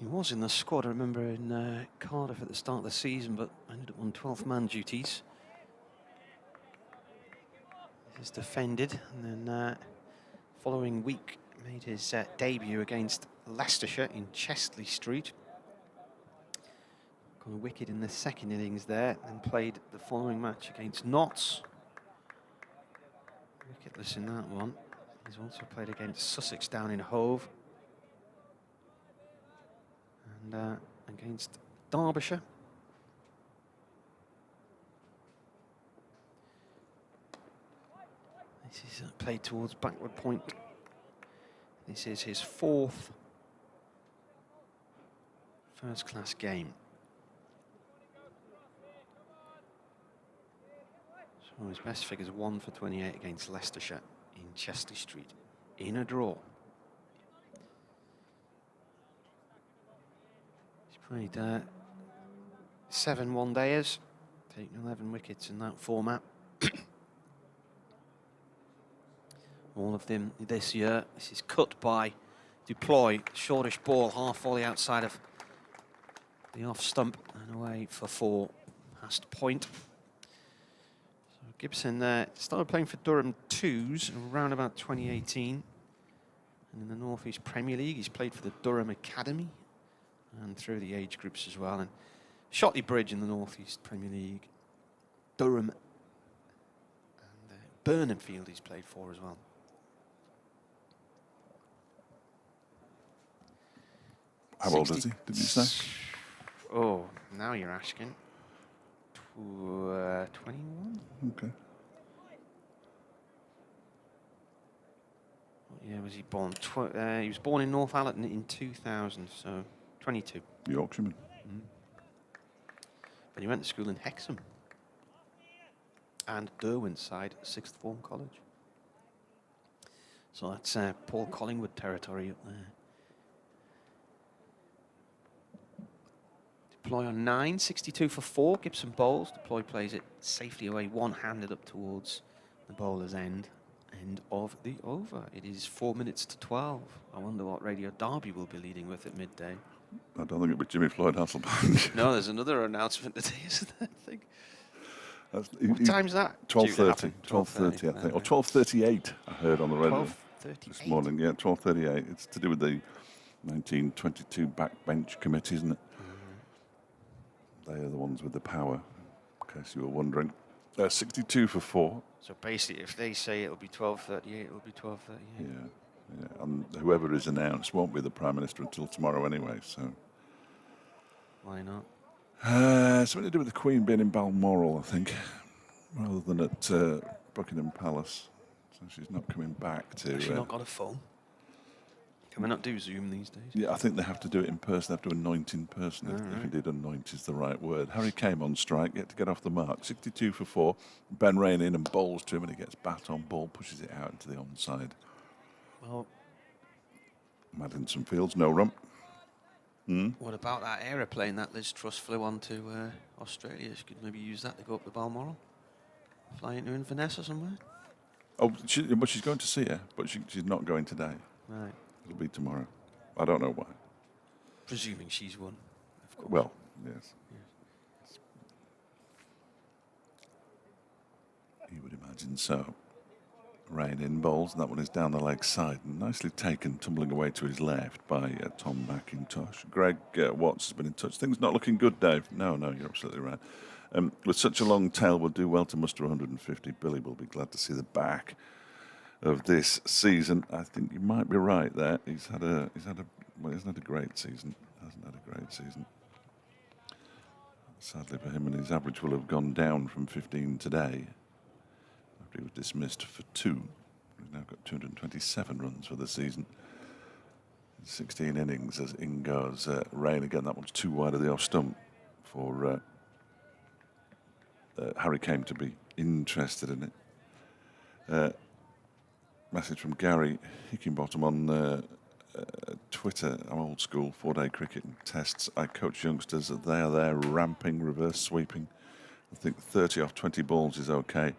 He was in the squad, I remember, in Cardiff at the start of the season, but ended up on 12th man duties. This is defended, and then following week made his debut against Leicestershire in Chestley Street. Got a wicket in the second innings there, and played the following match against Notts. Wicketless in that one. He's also played against Sussex down in Hove. And against Derbyshire. This is played towards backward point. This is his 4th first-class game. So his best figures 1 for 28 against Leicestershire in Chestley Street in a draw. Played 7 one-dayers, taking 11 wickets in that format. All of them this year. This is cut by Duploy, shortish ball, half volley outside of the off stump and away for 4, past point. So Gibson started playing for Durham 2s around about 2018. And in the North East Premier League, he's played for the Durham Academy and through the age groups as well. And Shotley Bridge in the North East Premier League, Durham, and Burnham Field he's played for as well. How old is he, did you say? Oh, now you're asking. 21? Okay. What year was he born? He was born in Northallerton in 2000, so 22. Yorkshireman. But he went to school in Hexham and Derwent side, 6th form college. So that's Paul Collingwood territory up there. Deploy on 9, 62 for 4. Gibson bowls. Deploy plays it safely away, one-handed up towards the bowler's end. End of the over. It is 4 minutes to 12. I wonder what Radio Derby will be leading with at midday. I don't think it'll be Jimmy Floyd Hasselbank. No, there's another announcement today, isn't there? I think. What time's that? 12:30. 12:30, I think. Or 12:38, I heard on the radio 12:38 this morning. Yeah, 12:38. It's to do with the 1922 backbench committee, isn't it? They are the ones with the power, in case you were wondering. 62 for 4. So basically, if they say it'll be 12:38, it'll be 12:38. Yeah, and whoever is announced won't be the Prime Minister until tomorrow anyway, so. Why not? Something to do with the Queen being in Balmoral, I think, rather than at Buckingham Palace. So she's not coming back to. Has she not got a phone? Can we not do Zoom these days? Yeah, I think they have to do it in person. They have to anoint in person, if indeed anoint is the right word. Harry came on strike, yet to get off the mark. 62 for 4. Ben Rain in and bowls to him, and he gets bat on ball, pushes it out into the onside. Well, Madsen fields, no rump. what about that aeroplane that Liz Truss flew on to Australia? She could maybe use that to go up to Balmoral. Fly into Inverness or somewhere? Oh, but she's going to see her, but she's not going today. Right. It'll be tomorrow. I don't know why. Presuming she's won, of course. Well, yes. You would imagine so. Rain in bowls, and that one is down the leg side. And nicely taken, tumbling away to his left by Tom McIntosh. Greg Watts has been in touch. Things not looking good, Dave. No, you're absolutely right. With such a long tail, we'll do well to muster 150. Billy will be glad to see the back of this season. I think you might be right there. He's had a great season. Hasn't had a great season. Sadly for him, and his average will have gone down from 15 today. He was dismissed for 2. He's now got 227 runs for the season. 16 innings as in goes Rain again. That one's too wide of the off stump for Harry came to be interested in it. Message from Gary Hickinbottom on Twitter. I'm old school, 4-day cricket and tests. I coach youngsters. They are there ramping, reverse sweeping. I think 30 off 20 balls is okay.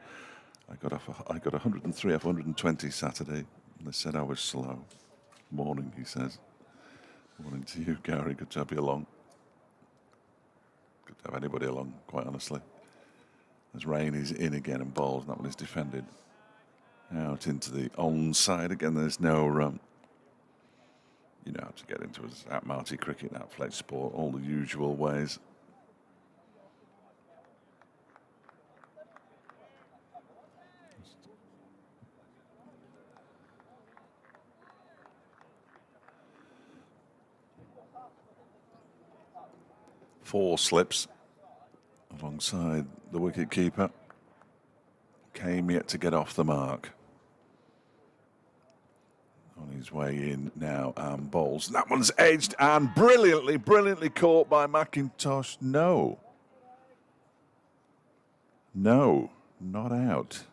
I got 103 off 120 Saturday, and they said I was slow. Morning, he says. Morning to you, Gary. Good to have you along. Good to have anybody along, quite honestly. As Rain is in again and bowls, and that one is defended. Out into the onside again. There's no you know how to get into us at Marty Cricket, at Flex Sport, all the usual ways. Four slips alongside the wicket keeper. Came yet to get off the mark. On his way in now and bowls. And that one's edged and brilliantly caught by McIntosh. No, not out.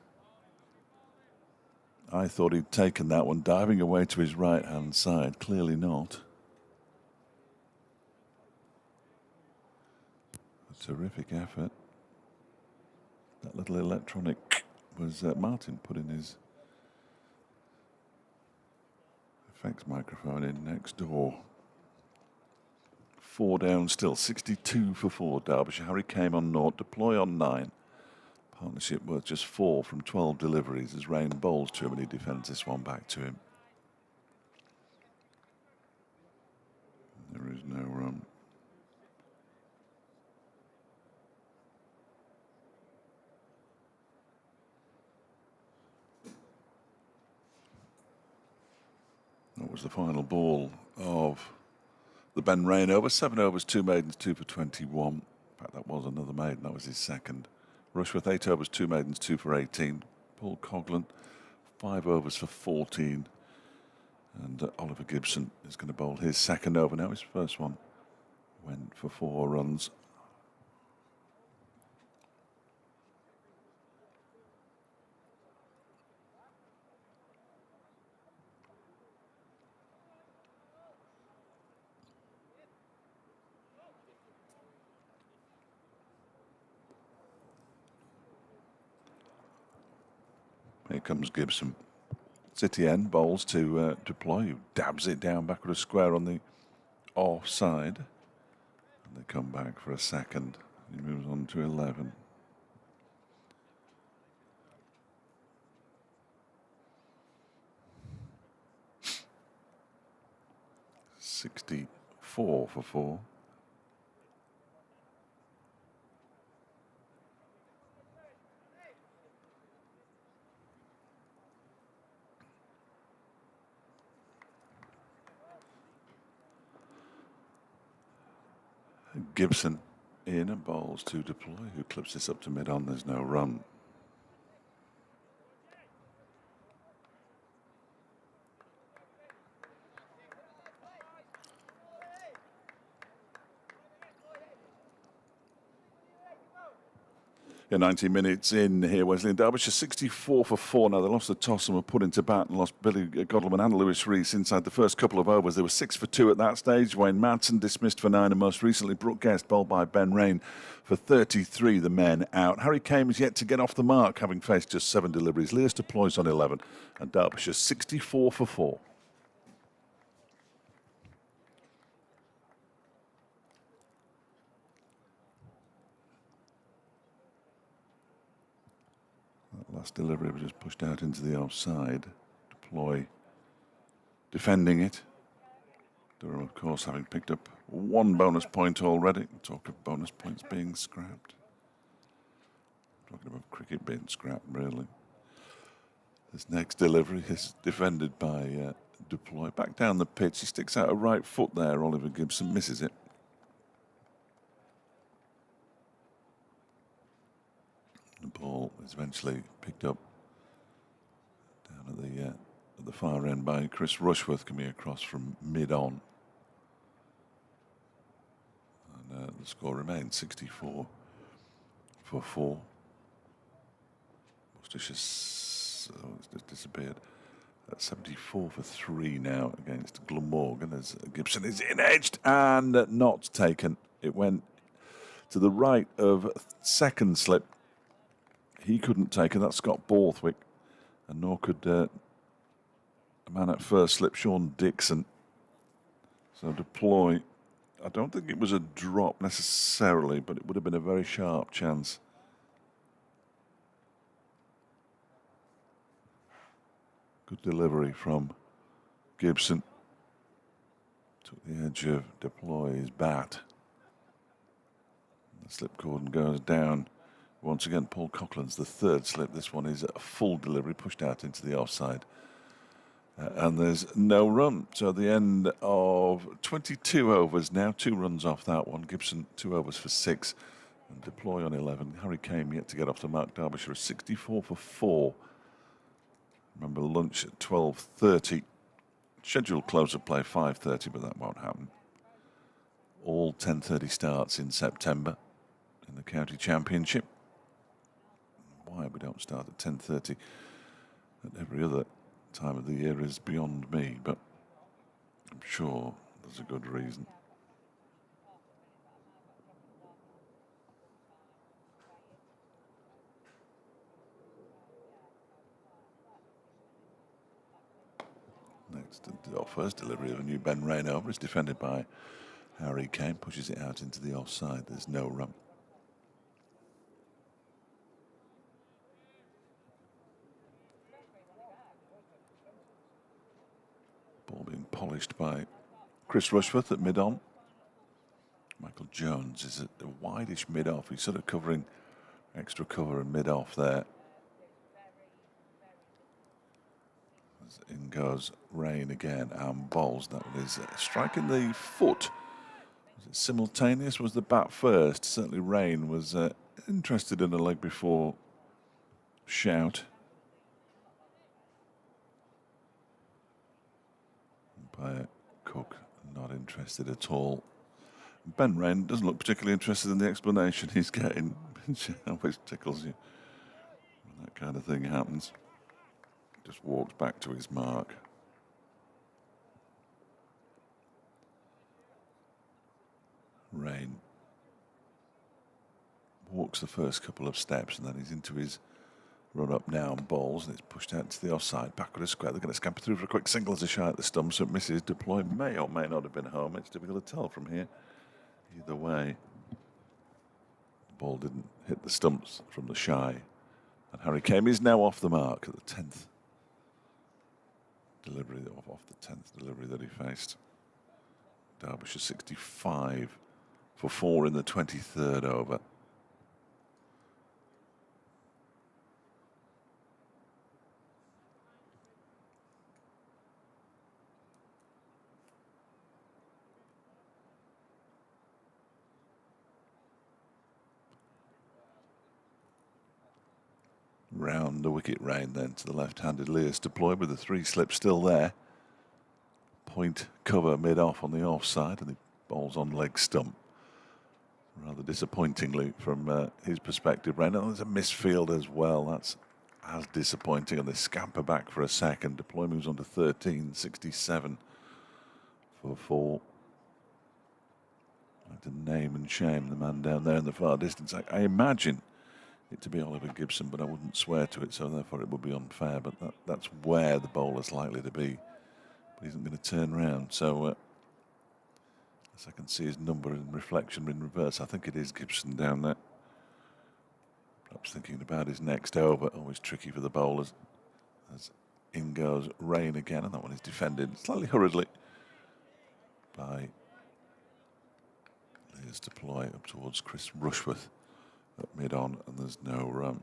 I thought he'd taken that one, diving away to his right-hand side. Clearly not. A terrific effort. That little electronic was Martin putting his effects microphone in next door. 4 down still, 62 for 4. Derbyshire. Harry came on 0, deploy on 9. Partnership worth just 4 from 12 deliveries as Rain bowls to him and he defends this one back to him. There is no run. That was the final ball of the Ben Rain over. 7 overs, 2 maidens, 2 for 21. In fact, that was another maiden. That was his second. Rushworth, 8 overs, 2 maidens, 2 for 18. Paul Coghlan, 5 overs for 14. And Oliver Gibson is going to bowl his second over now. His first one went for 4 runs. Here comes Gibson. City end bowls to deploy, who dabs it down backward of square on the offside. And they come back for a second. He moves on to 11. $64 for 4. Gibson in and bowls to deploy, who clips this up to mid-on. There's no run. Yeah, 90 minutes in here, Wesley and Derbyshire, 64 for 4. Now, they lost the toss and were put into bat and lost Billy Godleman and Lewis Rees inside the first couple of overs. They were 6 for 2 at that stage. Wayne Madsen dismissed for 9, and most recently, Brook Guest bowled by Ben Rain for 33, the men out. Harry Kane is yet to get off the mark, having faced just 7 deliveries. Leas deploys on 11, and Derbyshire 64 for 4. Last delivery was just pushed out into the offside. Deploy defending it. Durham, of course, having picked up 1 bonus point already. Talk of bonus points being scrapped. Talking about cricket being scrapped, really. This next delivery is defended by Deploy. Back down the pitch, he sticks out a right foot there. Oliver Gibson misses it. The ball is eventually picked up down at the far end by Chris Rushworth, coming across from mid-on. And the score remains 64 for 4. Worcestershire, it's just disappeared. 74 for 3 now against Glamorgan as Gibson is in-edged and not taken. It went to the right of second slip. He couldn't take it. That's Scott Borthwick, and nor could a man at first slip, Sean Dixon. So Deploy, I don't think it was a drop necessarily, but it would have been a very sharp chance. Good delivery from Gibson. Took the edge of Deploy's bat. The slip cordon goes down. Once again, Paul Coughlin's the third slip. This one is a full delivery, pushed out into the offside. And there's no run. So the end of 22 overs now. 2 runs off that one. Gibson 2 overs for 6. And Deploy on 11. Harry Kane yet to get off the mark. Derbyshire is 64 for 4. Remember, lunch at 12:30. Scheduled close of play 5:30, but that won't happen. All 10:30 starts in September in the county championship. Why we don't start at 10:30 at every other time of the year is beyond me, but I'm sure there's a good reason. Next, our first delivery of a new Ben Rain over is defended by Harry Kane, pushes it out into the offside. There's no run. Ball being polished by Chris Rushworth at mid-on. Michael Jones is at the wideish mid-off. He's sort of covering extra cover and mid-off there. As in goes Rain again and bowls. That one is striking the foot. Was it simultaneous? Was the bat first? Certainly Rain was interested in the leg before shout. By Cook, not interested at all. Ben Rain doesn't look particularly interested in the explanation he's getting, which always tickles you when that kind of thing happens. Just walks back to his mark. Rain walks the first couple of steps and then he's into his run up now on balls, and it's pushed out to the offside, backward a square. They're going to scamper through for a quick single as a shy at the stump, so it misses. Deploy may or may not have been home. It's difficult to tell from here. Either way, the ball didn't hit the stumps from the shy. And Harry Kame is now off the mark at the 10th delivery, off the 10th delivery that he faced. Derbyshire 65 for 4 in the 23rd over. Round the wicket rain then to the left-handed Leas deployed with the 3 slips still there. Point cover mid-off on the offside, and the ball's on leg stump. Rather disappointingly from his perspective. Rain, and there's a misfield as well. That's as disappointing, and they scamper back for a second. Deploy moves on to 13, 67 for 4. I like to name and shame the man down there in the far distance. I imagine it to be Oliver Gibson, but I wouldn't swear to it, so therefore it would be unfair. But that's where the bowler's likely to be. But he isn't going to turn round. So as I can see his number in reflection in reverse, I think it is Gibson down there. Perhaps thinking about his next over. Always tricky for the bowlers. As in goes Rain again, and that one is defended slightly hurriedly by Leas deploy up towards Chris Rushworth at mid-on, and there's no run.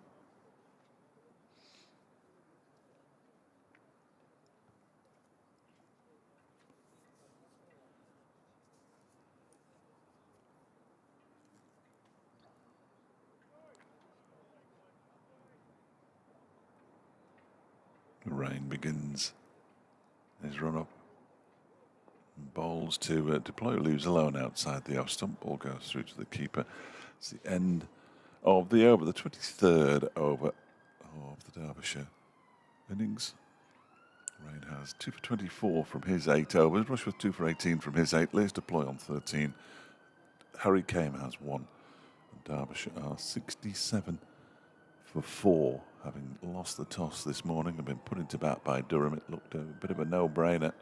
Rain begins his run-up. Bowls to deploy, leaves alone outside the off stump. Ball goes through to the keeper. It's the end of the over, the 23rd over of the Derbyshire innings. Rain has 2 for 24 from his 8 overs. Rushworth 2 for 18 from his 8. Leas deploy on 13. Harry Kame has 1. And Derbyshire are 67 for 4, having lost the toss this morning and been put into bat by Durham. It looked a bit of a no-brainer.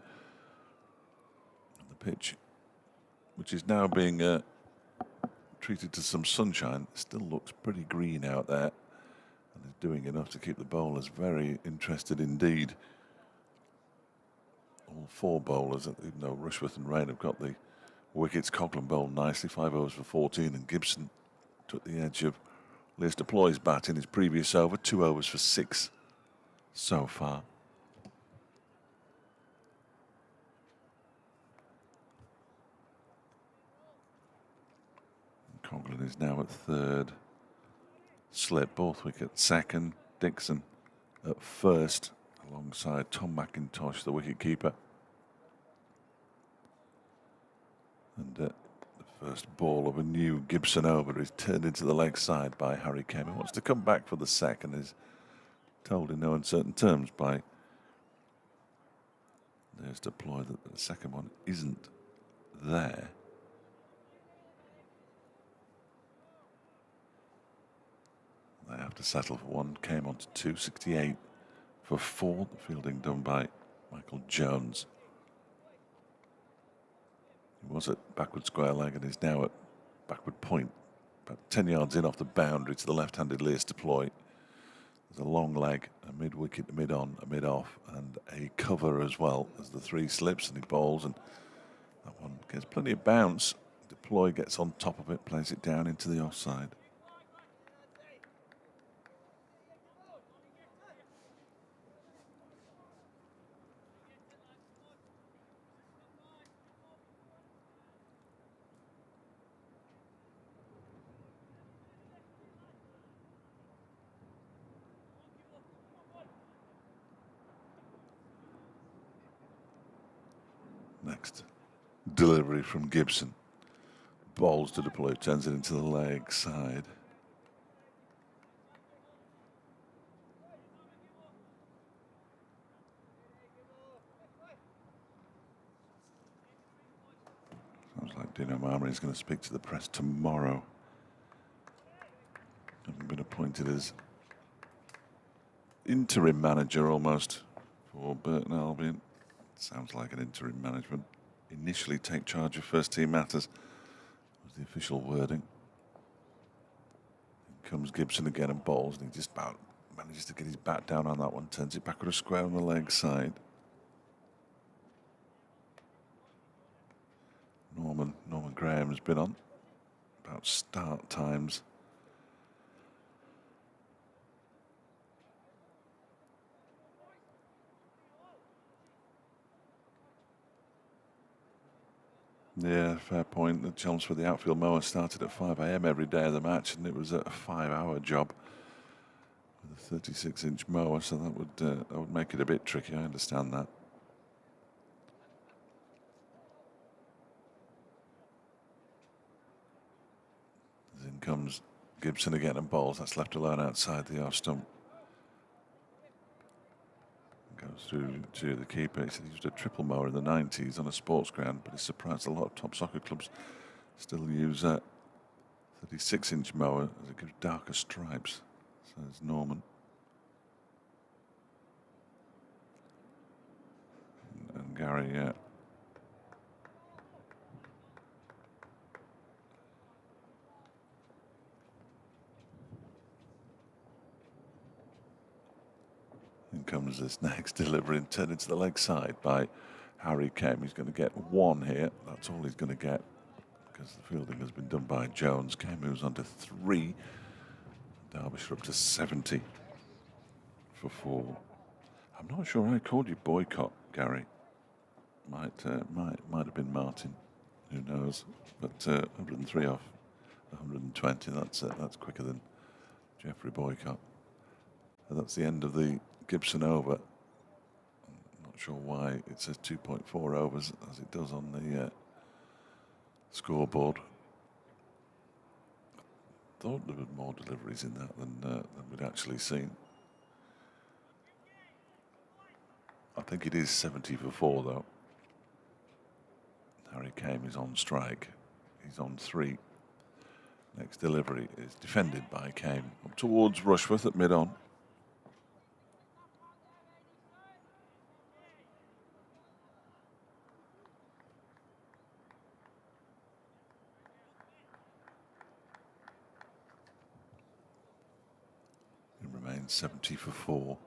The pitch, which is now being treated to some sunshine, still looks pretty green out there, and is doing enough to keep the bowlers very interested indeed. All 4 bowlers, even though Rushworth and Rain have got the wickets. Coghlan bowled nicely, 5 overs for 14, and Gibson took the edge of Leas deploys bat in his previous over, 2 overs for 6 so far. Coghlan is now at 3rd slip, both wickets. 2nd, Dixon at 1st, alongside Tom McIntosh, the wicket keeper. And the first ball of a new Gibson over is turned into the leg side by Harry Kame. He wants to come back for the second, is told in no uncertain terms by Leas deploy that the second one isn't there. They have to settle for 1. Came on to 2, 68 for 4. The fielding done by Michael Jones. He was at backward square leg and is now at backward point, about 10 yards in off the boundary to the left-handed Leas deploy. There's a long leg, a mid-wicket, a mid-on, a mid-off, and a cover as well as the 3 slips, and he bowls, and that one gets plenty of bounce. Deploy gets on top of it, plays it down into the offside. Next delivery from Gibson. Bowls to deploy, turns it into the leg side. Sounds like Dino Marmor is going to speak to the press tomorrow. Having been appointed as interim manager almost for Burton Albion. Sounds like an interim management. Initially take charge of first team matters was the official wording. In comes Gibson again and bowls, and he just about manages to get his bat down on that one, turns it backward a square on the leg side. Norman Graham's been on about start times. Yeah, fair point. The challenge for the outfield mower started at 5 AM every day of the match, and it was a 5-hour job with a 36-inch mower, so that would make it a bit tricky. I understand that. As in comes Gibson again and bowls. That's left alone outside the off stump. Goes through to the keeper. He said he used a triple mower in the 90s on a sports ground, but he's surprised a lot of top soccer clubs still use a 36-inch mower as it gives darker stripes. So there's Norman. And Gary, yeah. In comes this next delivery and turned into the leg side by Harry Kame. He's going to get one here. That's all he's going to get because the fielding has been done by Jones. Kame moves on to 3. Derbyshire up to 70 for 4. I'm not sure I called you boycott, Gary. Might have been Martin. Who knows? But 103 off 120. That's quicker than Jeffrey Boycott. And that's the end of the Gibson over. I'm not sure why it says 2.4 overs as it does on the scoreboard. I thought there were more deliveries in that than we'd actually seen. I think it is 70 for 4 though. Harry Kame is on strike. He's on 3. Next delivery is defended by Kame up towards Rushworth at mid-on. Remains 70 for 4.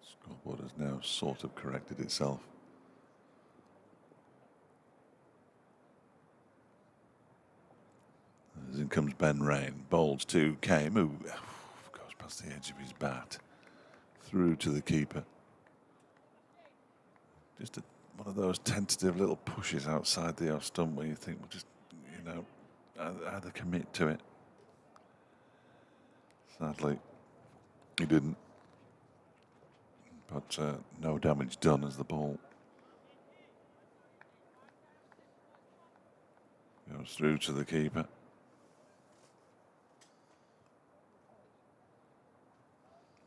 Scoreboard has now sort of corrected itself. As in comes Ben Rain, bowls to Kame, who goes past the edge of his bat, through to the keeper. Just one of those tentative little pushes outside the off stump where you think, well, just, you know, either commit to it. Sadly, he didn't. But no damage done as the ball goes through to the keeper.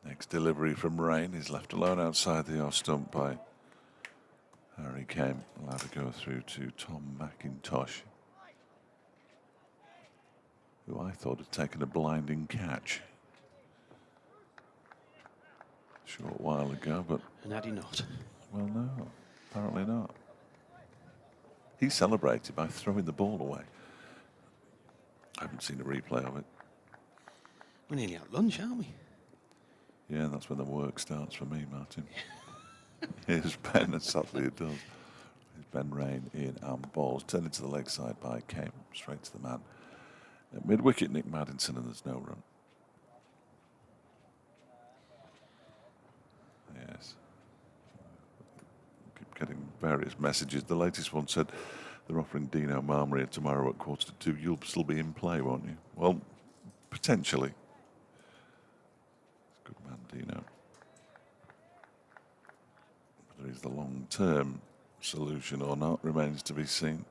Next delivery from Rain is left alone outside the off stump by Harry Kame, allowed to go through to Tom McIntosh, who I thought had taken a blinding catch a short while ago, but... And had he not? Well, no, apparently not. He celebrated by throwing the ball away. I haven't seen a replay of it. We're nearly at lunch, aren't we? Yeah, that's when the work starts for me, Martin. Here's Ben, and sadly it does. Here's Ben Rain in and balls. Turned into the leg side by Kame, straight to the man. At mid-wicket, Nick Madsen, and there's no run. Yes. Keep getting various messages. The latest one said they're offering Dino Marmari tomorrow at 1:45. You'll still be in play, won't you? Well, potentially. Good man, Dino. Whether he's the long-term solution or not remains to be seen.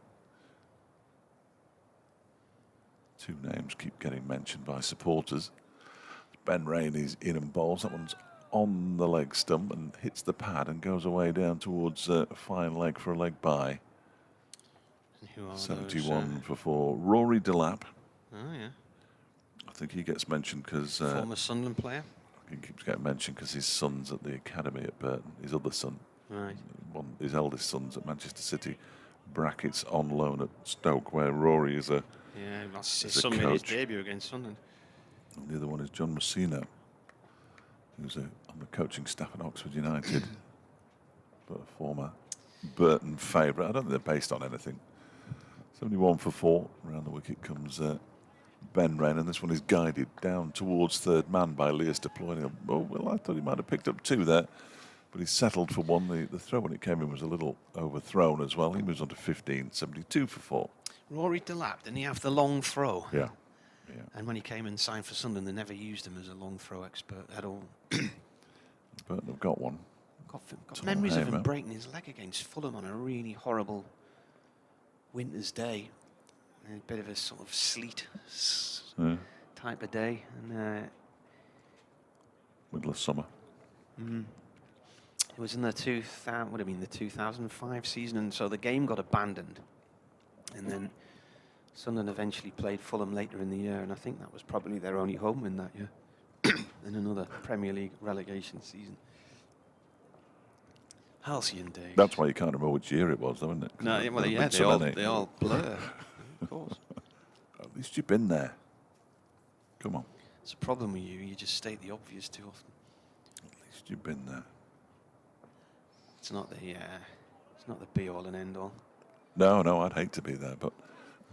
2 names keep getting mentioned by supporters. Ben Rain is in and bowls. That one's on the leg stump and hits the pad and goes away down towards fine leg for a leg by. And who are 71 those, for 4. Rory Delap. Oh, yeah. I think he gets mentioned because Former Sunderland player. he keeps getting mentioned because his son's at the academy at Burton. His other son, Right. his eldest son's at Manchester City. Brackets on loan at Stoke, where Rory is a Yeah, his as a son made his coach. debut against Sunderland. And the other one is John Messina, who's on the coaching staff at Oxford United, but a former Burton favourite. I don't think they're based on anything. 71 for 4. Around the wicket comes Ben Rain, and this one is guided down towards third man by Leas deploying. Oh, well, I thought he might have picked up 2 there, but he settled for 1. The throw when it came in was a little overthrown as well. He moves on to 15, 72 for 4. Rory Delap, didn't he have the long throw? Yeah. And when he came and signed for Sunderland, they never used him as a long throw expert at all. Burton have got one. Got memories of him breaking his leg against Fulham on a really horrible winter's day. A bit of a sort of sleet type of day. And middle of summer. it was in the 2005 season, and so the game got abandoned. And then Sunderland eventually played Fulham later in the year, and I think that was probably their only home win that year in another Premier League relegation season. Halcyon days. That's why you can't remember which year it was, though, isn't it? No, well, yeah, they all blur, of course. At least you've been there. Come on. It's a problem with you. You just state the obvious too often. At least you've been there. It's not the be all and end all. No, I'd hate to be there, but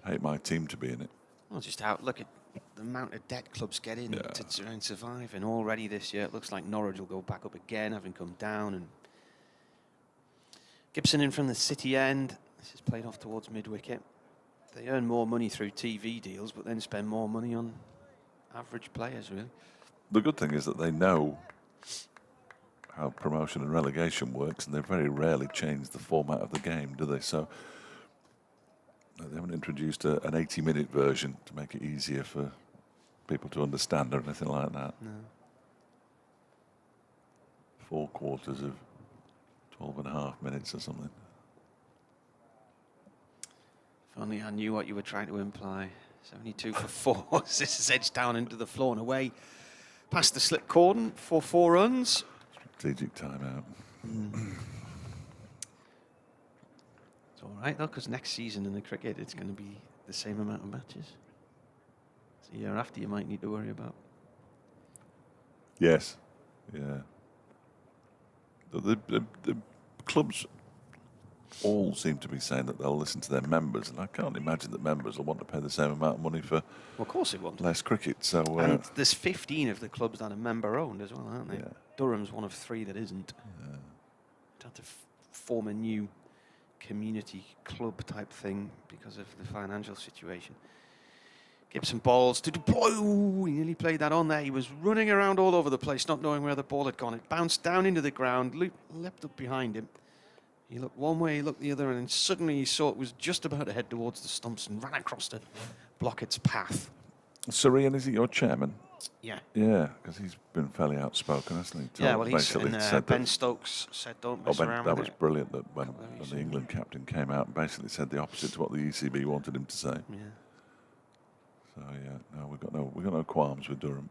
I'd hate my team to be in it. Well, just look at the amount of debt clubs get in to try and survive, and already this year it looks like Norwich will go back up again, having come down. And Gibson in from the City end. This is played off towards mid-wicket. They earn more money through TV deals, but then spend more money on average players, really. The good thing is that they know how promotion and relegation works, and they very rarely change the format of the game, do they? So they haven't introduced an 80-minute version to make it easier for people to understand or anything like that. No. 4 quarters of 12.5 minutes or something. If only I knew what you were trying to imply. 72 for 4. This is edged down into the floor and away past the slip cordon for 4 runs. Strategic timeout. It's all right, though, because next season in the cricket, it's going to be the same amount of matches. It's a year after you might need to worry about. Yes. Yeah. The clubs all seem to be saying that they'll listen to their members, and I can't imagine that members will want to pay the same amount of money for Well, of course it won't. less cricket. So and there's 15 of the clubs that are member-owned as well, aren't they? Yeah. Durham's one of 3 that isn't. You'd have to form a new community club type thing because of the financial situation. Gibson balls to deploy. Ooh, he nearly played that on there. He was running around all over the place, not knowing where the ball had gone. It bounced down into the ground, leapt up behind him. He looked one way, he looked the other, and then suddenly he saw it was just about to head towards the stumps and ran across to block its path. Sir Ian, is he your chairman? Yeah. Yeah, because he's been fairly outspoken, hasn't he? Yeah, well, basically said Ben Stokes said don't mess around that with was it. brilliant that when the England captain came out and basically said the opposite to what the ECB wanted him to say. Yeah. So yeah, no, we've got no qualms with Durham.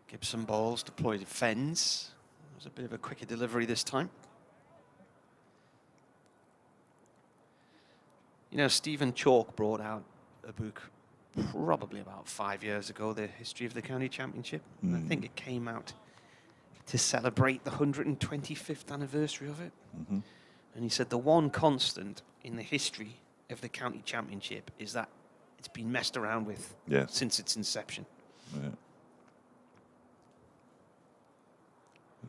Gibson balls, deployed fens. It was a bit of a quicker delivery this time. You know, Stephen Chalk brought out a book probably about 5 years ago, The History of the County Championship. And I think it came out to celebrate the 125th anniversary of it. And he said the one constant in the history of the County Championship is that it's been messed around with since its inception. Yeah.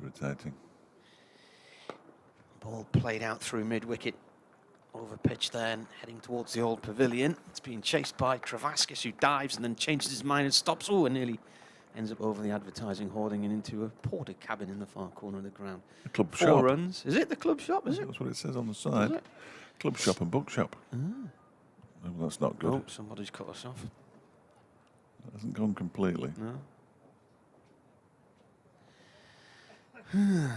Irritating. Ball played out through mid-wicket. Over pitch then, heading towards the old pavilion. It's being chased by Travaskis, who dives and then changes his mind and stops. Oh, and nearly ends up over the advertising hoarding and into a porter cabin in the far corner of the ground. The club 4 shop. runs. Is it the club shop? Is it? That's what it says on the side. Is it? Club shop and bookshop. Well, that's not good. Oh, somebody's cut us off. It hasn't gone completely. No. No,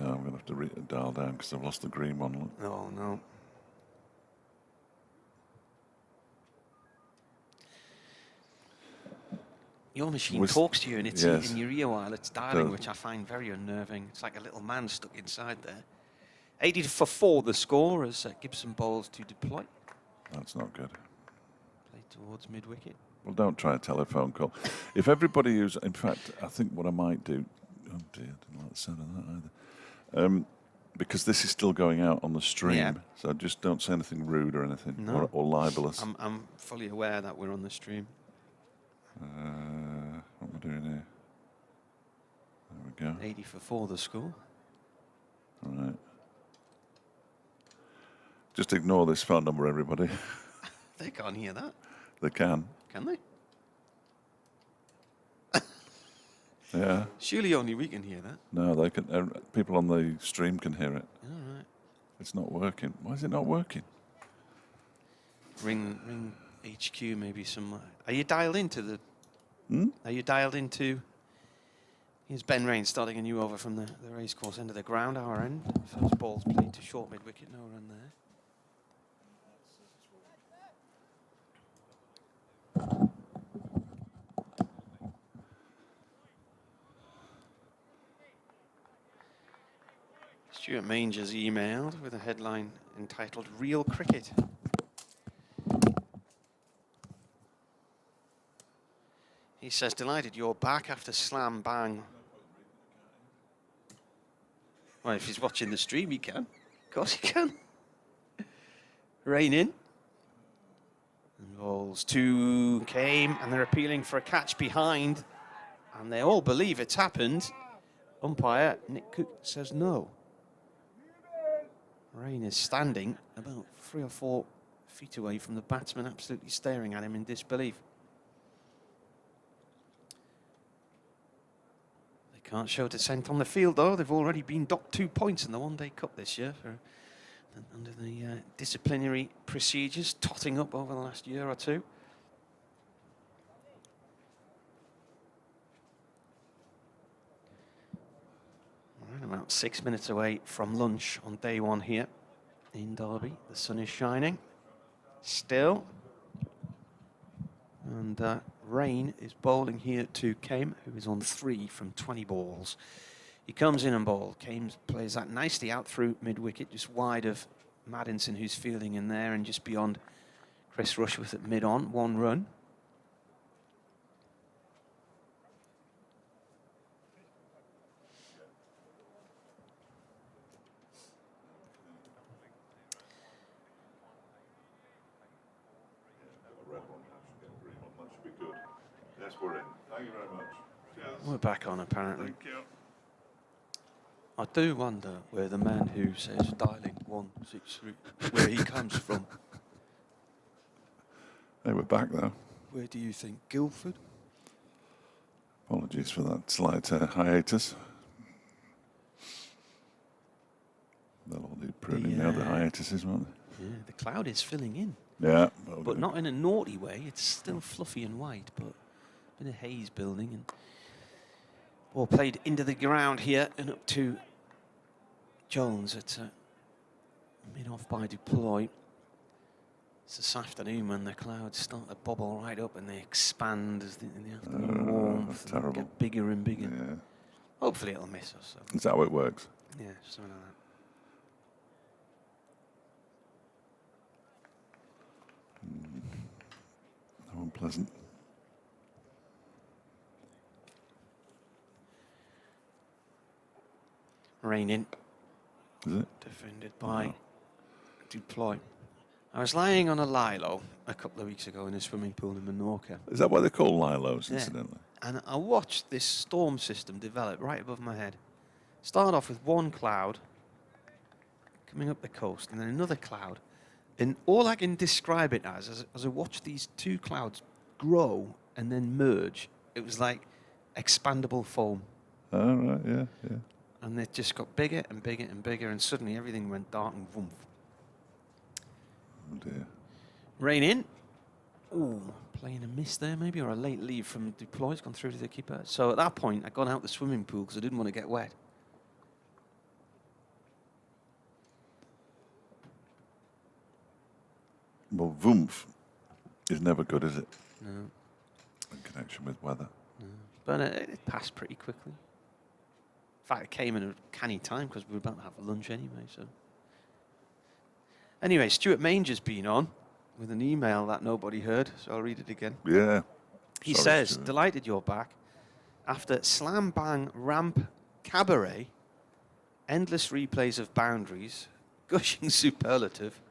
I'm going to have to dial down because I've lost the green one. Look. Oh, no. Your machine talks to you and it's yes, in your ear while it's dialing, which I find very unnerving. It's like a little man stuck inside there. 80 for 4 the score as Gibson bowls to deploy. That's not good. Play towards mid-wicket. Well, don't try a telephone call. If everybody who's, in fact, I think what I might do, oh dear, I didn't like the sound of that either. Because this is still going out on the stream, so just don't say anything rude or anything, or libelous. I'm fully aware that we're on the stream. What am I doing here? There we go. 80 for 4 the score. All right. Just ignore this phone number, everybody. They can't hear that. They can. Can they? Yeah. Surely only we can hear that. No, they can. People on the stream can hear it. All right. It's not working. Why is it not working? Ring HQ maybe somewhere. Are you dialed into the... Are you dialed into... Here's Ben Rain starting a new over from the racecourse end of the ground, our end. First ball's played to short mid-wicket, no run there. Stuart Manger's emailed with a headline entitled Real Cricket. He says, delighted you're back after slam bang. Well, if he's watching the stream, he can. Of course he can. Rain in. And balls 2 came, and they're appealing for a catch behind. And they all believe it's happened. Umpire Nick Cook says no. Rain is standing about 3 or 4 feet away from the batsman, absolutely staring at him in disbelief. They can't show dissent on the field, though. They've already been docked 2 points in the One Day Cup this year under the disciplinary procedures totting up over the last year or two. About 6 minutes away from lunch on day 1 here in Derby. The sun is shining still. And Rain is bowling here to Kame, who is on 3 from 20 balls. He comes in and bowls. Kame plays that nicely out through mid-wicket, just wide of Madsen, who's fielding in there, and just beyond Chris Rushworth at mid-on. 1 run. We're back on, apparently. Thank you. I do wonder where the man who says dialing 163, where he comes from. Hey, we're back though. Where do you think? Guildford? Apologies for that slight hiatus. They'll all need pruning now, the hiatuses, won't they? Yeah, the cloud is filling in. Yeah. But not in a naughty way. It's still fluffy and white, but a bit of haze building. And ball played into the ground here and up to Jones at mid-off by deploy. It's this afternoon when the clouds start to bubble right up and they expand as in the afternoon warmth. Terrible. Get bigger and bigger. Yeah. Hopefully it'll miss us. So. Is that how it works? Yeah, something like that. How unpleasant. Rain in. Is it? Defended by Deploy. I was lying on a lilo a couple of weeks ago in a swimming pool in Menorca. Is that what they call lilos, Yeah. incidentally? And I watched this storm system develop right above my head. Start off with 1 cloud coming up the coast and then another cloud. And all I can describe it as I watched these 2 clouds grow and then merge, it was like expandable foam. Oh, right, yeah, yeah. And it just got bigger and bigger and bigger, and suddenly everything went dark and woof. Oh, dear. Rain in. Ooh, playing a miss there maybe, or a late leave from Deploy. It's gone through to the keeper. So at that point, I'd gone out the swimming pool because I didn't want to get wet. Well, VOOMF is never good, is it? No. In connection with weather. But it passed pretty quickly. In fact, it came in a canny time because we were about to have lunch anyway. So, anyway, Stuart Manger's been on with an email that nobody heard, so I'll read it again. Yeah. He Sorry, says, Stuart. delighted you're back. After slam bang ramp cabaret, endless replays of boundaries, gushing superlative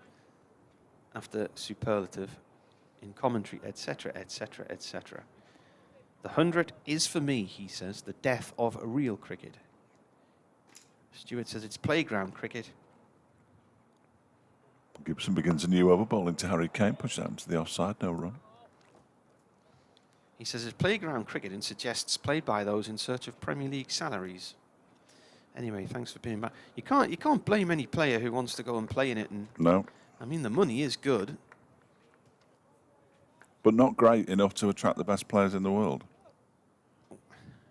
after superlative in commentary, etc., etc., etc. The 100 is for me, he says, the death of real cricket. Stuart says it's playground cricket. Gibson begins a new over, ball into Harry Kane, pushes out into the offside, no run. He says it's playground cricket and suggests played by those in search of Premier League salaries. Anyway, thanks for being back. You can't blame any player who wants to go and play in it. And No. I mean, the money is good. But not great enough to attract the best players in the world.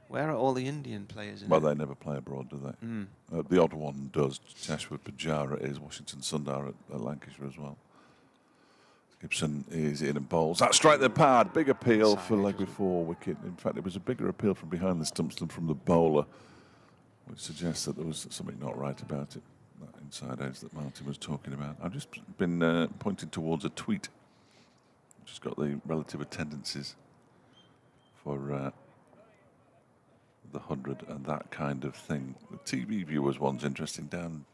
Where are all the Indian players in Well, it? they never play abroad, do they? Mm. The odd one does. Teshwood Pujara is, Washington Sundar at Lancashire as well. Gibson is in and bowls. That strike the pad. Big appeal for leg before wicket. In fact, it was a bigger appeal from behind the stumps than from the bowler, which suggests that there was something not right about it. That inside edge that Martin was talking about. I've just been pointing towards a tweet, which has got the relative attendances for the 100 and that kind of thing. The TV viewers one's interesting, down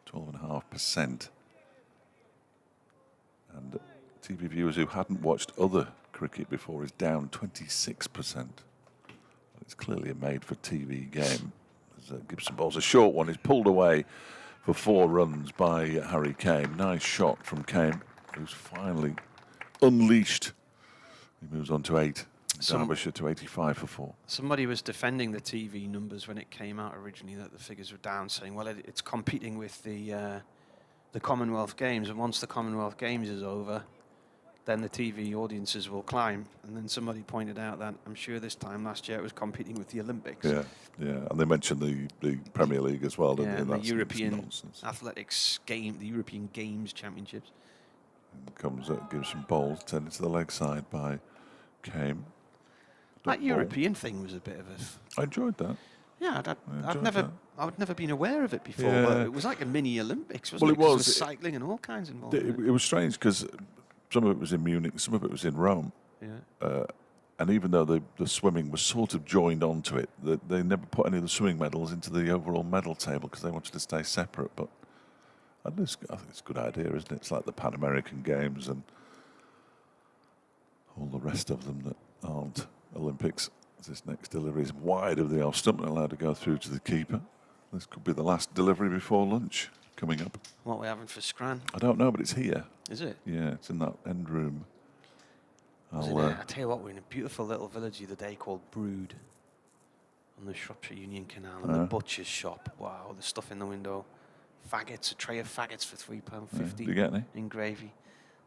12.5%. And TV viewers who hadn't watched other cricket before is down 26%. It's clearly a made-for-TV game. As Gibson bowls a short one, is pulled away for 4 runs by Harry Kane. Nice shot from Kane, who's finally unleashed. He moves on to 8. Derbyshire to 85 for 4. Somebody was defending the TV numbers when it came out originally, that the figures were down, saying, well, it's competing with the Commonwealth Games, and once the Commonwealth Games is over, then the TV audiences will climb. And then somebody pointed out that I'm sure this time last year it was competing with the Olympics. Yeah, yeah, and they mentioned the Premier League as well, didn't Yeah, they? and the That's European nonsense. Athletics game, the European Games Championships. And comes Gibson bowls, turned into the leg side by Kane. That European thing was a bit of a... I enjoyed that. Yeah, enjoyed I'd never been aware of it before, Yeah. but it was like a mini Olympics, wasn't Well, it? it 'Cause was. there was cycling and all kinds involved. It was strange because some of it was in Munich, some of it was in Rome. Yeah. And even though the swimming was sort of joined onto it, they never put any of the swimming medals into the overall medal table because they wanted to stay separate. But I think it's a good idea, isn't it? It's like the Pan American Games and all the rest of them that aren't Olympics. This next delivery is wide of the off stump and allowed to go through to the keeper. This could be the last delivery before lunch coming up. What are we having for Scran? I don't know, but it's here. Is it? Yeah, it's in that end room. I tell you what, we're in a beautiful little village the other day called Brood on the Shropshire Union Canal, and the butcher's shop. Wow, the stuff in the window. Faggots, a tray of faggots for £3.50 Did you get any? in gravy.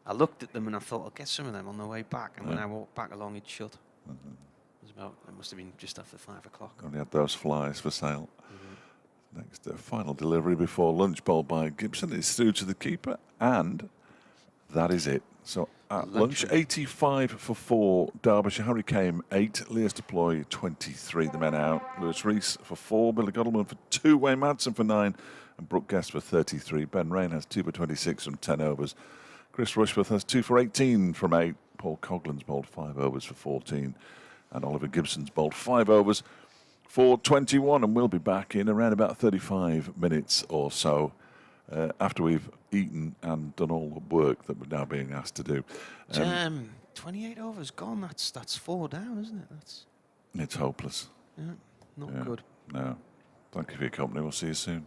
I looked at them and I thought, I'll get some of them on the way back. And when I walked back along, it shut. It must have been just after 5 o'clock. Only had those flies for sale. Next, final delivery before lunch, bowled by Gibson, is through to the keeper, and that is it. So at lunch, 85 for 4, Derbyshire. Harry Kane 8, Leas Deploy 23. The men out. Lewis Rees for 4, Billy Godalman for 2, Wayne Madsen for 9, and Brook Guest for 33. Ben Rain has 2 for 26 from 10 overs. Chris Rushforth has 2 for 18 from 8. Paul Coughlin's bowled 5 overs for 14. And Oliver Gibson's bowled 5 overs for 21. And we'll be back in around about 35 minutes or so after we've eaten and done all the work that we're now being asked to do. 28 overs gone. That's 4 down, isn't it? It's hopeless. Yeah, not good. No. Thank you for your company. We'll see you soon.